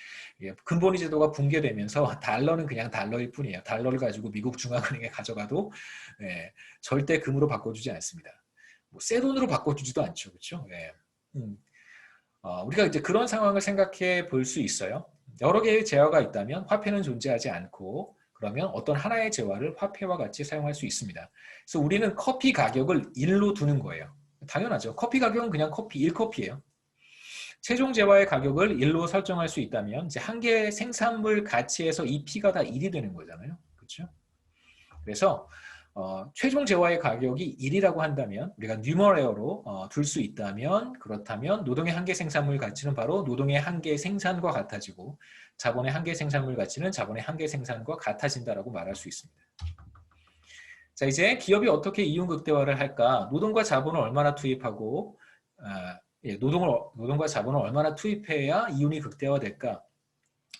Speaker 1: 근본위 제도가 붕괴되면서 달러는 그냥 달러일 뿐이에요. 달러를 가지고 미국 중앙은행에 가져가도 절대 금으로 바꿔주지 않습니다. 뭐 새 돈으로 바꿔주지도 않죠, 그렇죠? 우리가 이제 그런 상황을 생각해 볼 수 있어요. 여러 개의 재화가 있다면 화폐는 존재하지 않고 그러면 어떤 하나의 재화를 화폐와 같이 사용할 수 있습니다. 그래서 우리는 커피 가격을 1로 두는 거예요. 당연하죠. 커피 가격은 그냥 커피 1커피예요. 최종 재화의 가격을 1로 설정할 수 있다면 이제 한 개의 생산물 가치에서 이 P가 다 1이 되는 거잖아요. 그렇죠? 그래서 최종 재화의 가격이 1이라고 한다면 우리가 뉴머레어로 둘 수 있다면 그렇다면 노동의 한계 생산물 가치는 바로 노동의 한계 생산과 같아지고 자본의 한계 생산물 가치는 자본의 한계 생산과 같아진다라고 말할 수 있습니다. 자, 이제 기업이 어떻게 이윤 극대화를 할까? 노동과 자본을 얼마나 투입하고 노동과 자본을 얼마나 투입해야 이윤이 극대화될까?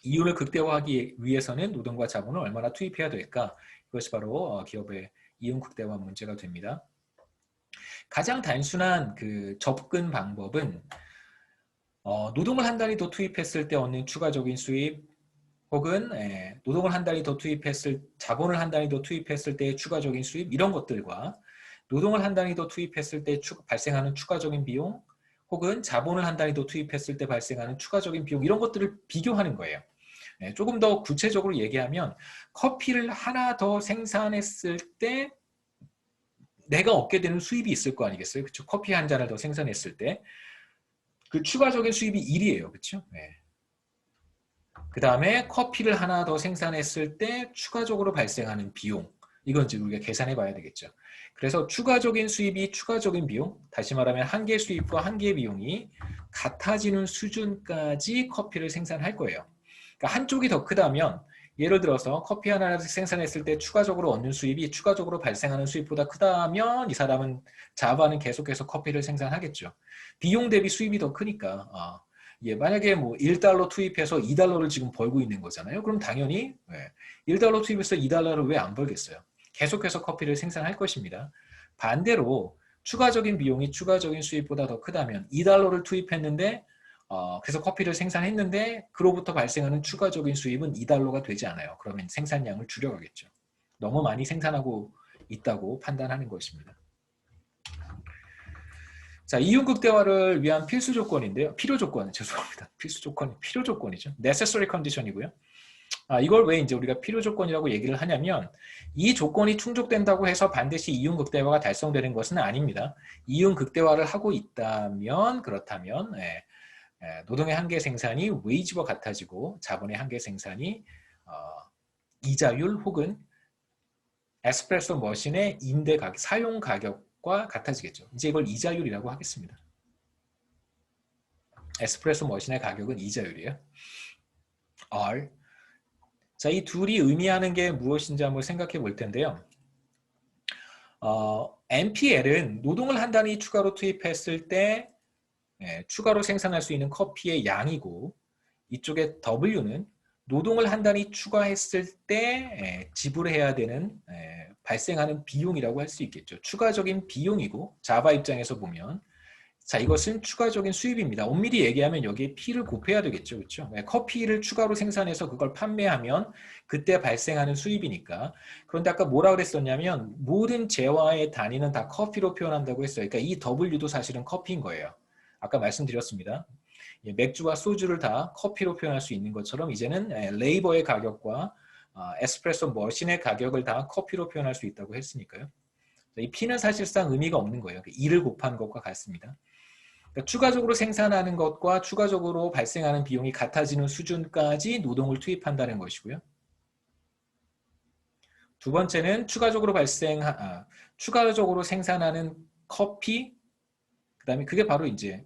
Speaker 1: 이윤을 극대화하기 위해서는 노동과 자본을 얼마나 투입해야 될까? 이것이 바로 기업의 이윤 극대화 문제가 됩니다. 가장 단순한 그 접근 방법은 노동을 한 단위 더 투입했을 때 얻는 추가적인 수입 혹은 노동을 한 단위 더 자본을 한 단위 더 투입했을 때의 추가적인 수입 이런 것들과 노동을 한 단위 더 투입했을 때 발생하는 추가적인 비용 혹은 자본을 한 단위 더 투입했을 때 발생하는 추가적인 비용 이런 것들을 비교하는 거예요. 조금 더 구체적으로 얘기하면 커피를 하나 더 생산했을 때 내가 얻게 되는 수입이 있을 거 아니겠어요? 그렇죠? 커피 한 잔을 더 생산했을 때 그 추가적인 수입이 1이에요. 그렇죠? 그 다음에 커피를 하나 더 생산했을 때 추가적으로 발생하는 비용 이건 이제 우리가 계산해 봐야 되겠죠. 그래서 추가적인 수입이 추가적인 비용 다시 말하면 한 개 수입과 한 개 비용이 같아지는 수준까지 커피를 생산할 거예요. 그러니까 한쪽이 더 크다면 예를 들어서 커피 하나를 생산했을 때 추가적으로 얻는 수입이 추가적으로 발생하는 수입보다 크다면 이 사람은 자바는 계속해서 커피를 생산하겠죠. 비용 대비 수입이 더 크니까 만약에 뭐 $1 투입해서 $2를 지금 벌고 있는 거잖아요. 그럼 당연히 $1 투입해서 $2를 왜 안 벌겠어요? 계속해서 커피를 생산할 것입니다. 반대로 추가적인 비용이 추가적인 수입보다 더 크다면 $2를 투입했는데 그래서 커피를 생산했는데 그로부터 발생하는 추가적인 수입은 $2가 되지 않아요. 그러면 생산량을 줄여가겠죠. 너무 많이 생산하고 있다고 판단하는 것입니다. 자, 이윤 극대화를 위한 필수 조건인데요. 필요 조건이죠. necessary condition이고요. 이걸 왜 이제 우리가 필요 조건이라고 얘기를 하냐면 이 조건이 충족된다고 해서 반드시 이윤 극대화가 달성되는 것은 아닙니다. 이윤 극대화를 하고 있다면 그렇다면 노동의 한계 생산이 웨이지와 같아지고 자본의 한계 생산이 이자율 혹은 에스프레소 머신의 임대 가격, 사용 가격과 같아지겠죠. 이제 이걸 이자율이라고 하겠습니다. 에스프레소 머신의 가격은 이자율이에요. R. 자, 이 둘이 의미하는 게 무엇인지 한번 생각해 볼 텐데요. NPL은 노동을 한 단위 추가로 투입했을 때 추가로 생산할 수 있는 커피의 양이고 이쪽에 W는 노동을 한 단위 추가했을 때 지불해야 되는 발생하는 비용이라고 할 수 있겠죠. 추가적인 비용이고 자바 입장에서 보면 자 이것은 추가적인 수입입니다. 엄밀히 얘기하면 여기에 P를 곱해야 되겠죠. 그렇죠? 커피를 추가로 생산해서 그걸 판매하면 그때 발생하는 수입이니까. 그런데 아까 뭐라 그랬었냐면 모든 재화의 단위는 다 커피로 표현한다고 했어요. 그러니까 이 W도 사실은 커피인 거예요. 아까 말씀드렸습니다. 맥주와 소주를 다 커피로 표현할 수 있는 것처럼 이제는 레이버의 가격과 에스프레소 머신의 가격을 다 커피로 표현할 수 있다고 했으니까요. 이 P는 사실상 의미가 없는 거예요. 2를 곱한 것과 같습니다. 그러니까 추가적으로 생산하는 것과 추가적으로 발생하는 비용이 같아지는 수준까지 노동을 투입한다는 것이고요. 두 번째는 추가적으로 생산하는 커피, 그다음에 그게 바로 이제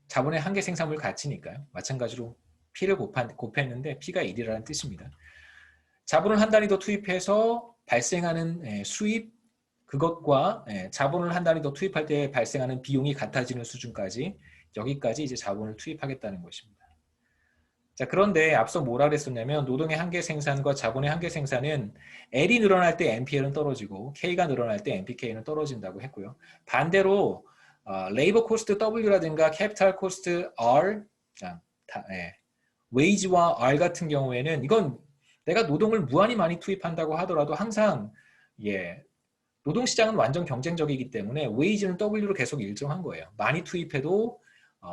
Speaker 1: 자본의 한계 생산물 가치니까요. 마찬가지로 P를 곱했는데 P가 1이라는 뜻입니다. 자본을 한 단위 더 투입해서 발생하는 수입, 그것과 자본을 한 단위 더 투입할 때 발생하는 비용이 같아지는 수준까지, 여기까지 이제 자본을 투입하겠다는 것입니다. 자, 그런데 앞서 뭐라 그랬었냐면 노동의 한계 생산과 자본의 한계 생산은 L이 늘어날 때 NPL은 떨어지고 K가 늘어날 때 NPK는 떨어진다고 했고요. 반대로 레이버 코스트 W라든가 캐피탈 코스트 R, 웨이지와 R 같은 경우에는 이건 내가 노동을 무한히 많이 투입한다고 하더라도 항상 노동시장은 완전 경쟁적이기 때문에 웨이지는 W로 계속 일정한 거예요. 많이 투입해도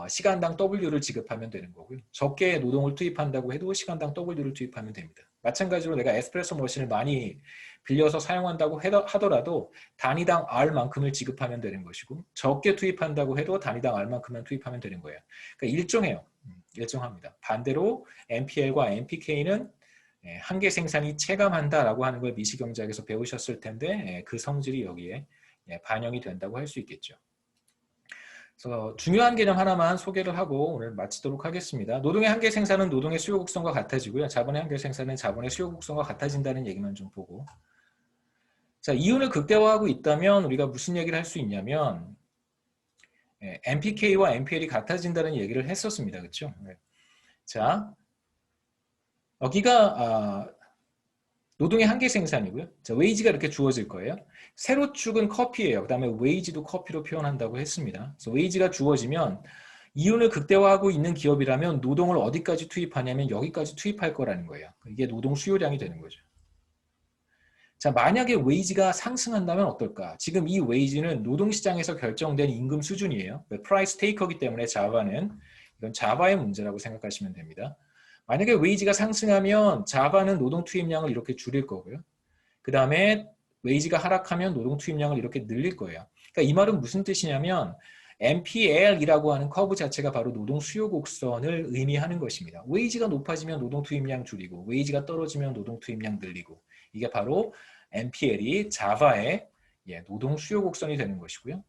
Speaker 1: 시간당 W를 지급하면 되는 거고요. 적게 노동을 투입한다고 해도 시간당 W를 투입하면 됩니다. 마찬가지로 내가 에스프레소 머신을 많이 빌려서 사용한다고 하더라도 단위당 R만큼을 지급하면 되는 것이고, 적게 투입한다고 해도 단위당 R만큼만 투입하면 되는 거예요. 그러니까 일정해요. 일정합니다. 반대로 NPL과 NPK는 한계 생산이 체감한다라고 하는 걸 미시경제학에서 배우셨을 텐데 그 성질이 여기에 반영이 된다고 할 수 있겠죠. 그래서 중요한 개념 하나만 소개를 하고 오늘 마치도록 하겠습니다. 노동의 한계 생산은 노동의 수요 곡선과 같아지고요. 자본의 한계 생산은 자본의 수요 곡선과 같아진다는 얘기만 좀 보고, 자, 이윤을 극대화하고 있다면 우리가 무슨 얘기를 할 수 있냐면 NPK와 NPL이 같아진다는 얘기를 했었습니다. 그렇죠? 자, 여기가 노동의 한계 생산이고요. 자, 웨이지가 이렇게 주어질 거예요. 세로축은 커피예요. 그 다음에 웨이지도 커피로 표현한다고 했습니다. 그래서 웨이지가 주어지면 이윤을 극대화하고 있는 기업이라면 노동을 어디까지 투입하냐면 여기까지 투입할 거라는 거예요. 이게 노동 수요량이 되는 거죠. 자, 만약에 웨이지가 상승한다면 어떨까? 지금 이 웨이지는 노동시장에서 결정된 임금 수준이에요. 프라이스 테이커이기 때문에 이건 자바의 문제라고 생각하시면 됩니다. 만약에 웨이지가 상승하면 자바는 노동 투입량을 이렇게 줄일 거고요. 그 다음에 웨이지가 하락하면 노동 투입량을 이렇게 늘릴 거예요. 그러니까 이 말은 무슨 뜻이냐면 NPL이라고 하는 커브 자체가 바로 노동 수요 곡선을 의미하는 것입니다. 웨이지가 높아지면 노동 투입량 줄이고 웨이지가 떨어지면 노동 투입량 늘리고, 이게 바로 NPL이 자바의 노동 수요 곡선이 되는 것이고요.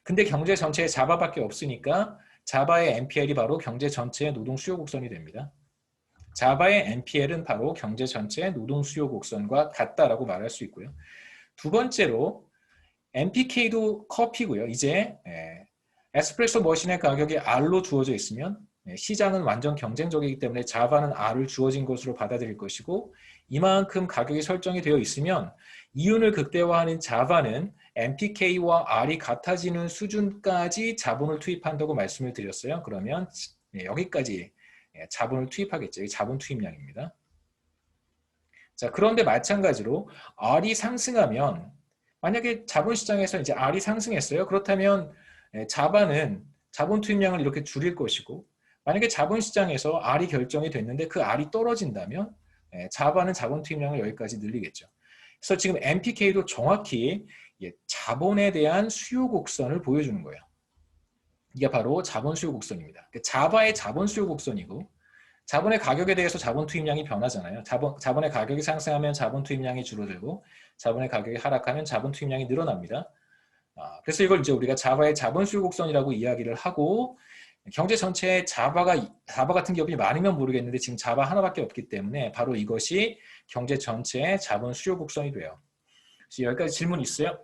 Speaker 1: 근데 경제 전체에 자바밖에 없으니까 자바의 NPL이 바로 경제 전체의 노동 수요 곡선이 됩니다. 자바의 NPL은 바로 경제 전체의 노동 수요 곡선과 같다라고 말할 수 있고요. 두 번째로 NPK도 커피고요. 이제 에스프레소 머신의 가격이 R로 주어져 있으면 시장은 완전 경쟁적이기 때문에 자바는 R을 주어진 것으로 받아들일 것이고, 이만큼 가격이 설정이 되어 있으면 이윤을 극대화하는 자바는 NPK와 R이 같아지는 수준까지 자본을 투입한다고 말씀을 드렸어요. 그러면 여기까지 자본을 투입하겠죠. 이게 자본 투입량입니다. 자, 그런데 마찬가지로 R이 상승하면, 만약에 자본시장에서 이제 R이 상승했어요. 그렇다면 자바는 자본 투입량을 이렇게 줄일 것이고, 만약에 자본시장에서 R이 결정이 됐는데 그 R이 떨어진다면 자바는 자본 투입량을 여기까지 늘리겠죠. 그래서 지금 NPK도 정확히 자본에 대한 수요 곡선을 보여주는 거예요. 이게 바로 자본 수요 곡선입니다. 자바의 자본 수요 곡선이고, 자본의 가격에 대해서 자본 투입량이 변하잖아요. 자본의 가격이 상승하면 자본 투입량이 줄어들고, 자본의 가격이 하락하면 자본 투입량이 늘어납니다. 그래서 이걸 이제 우리가 자바의 자본 수요 곡선이라고 이야기를 하고, 경제 전체에 자바 같은 기업이 많으면 모르겠는데 지금 자바 하나밖에 없기 때문에 바로 이것이 경제 전체의 자본 수요 곡선이 돼요. 그래서 여기까지 질문 있어요?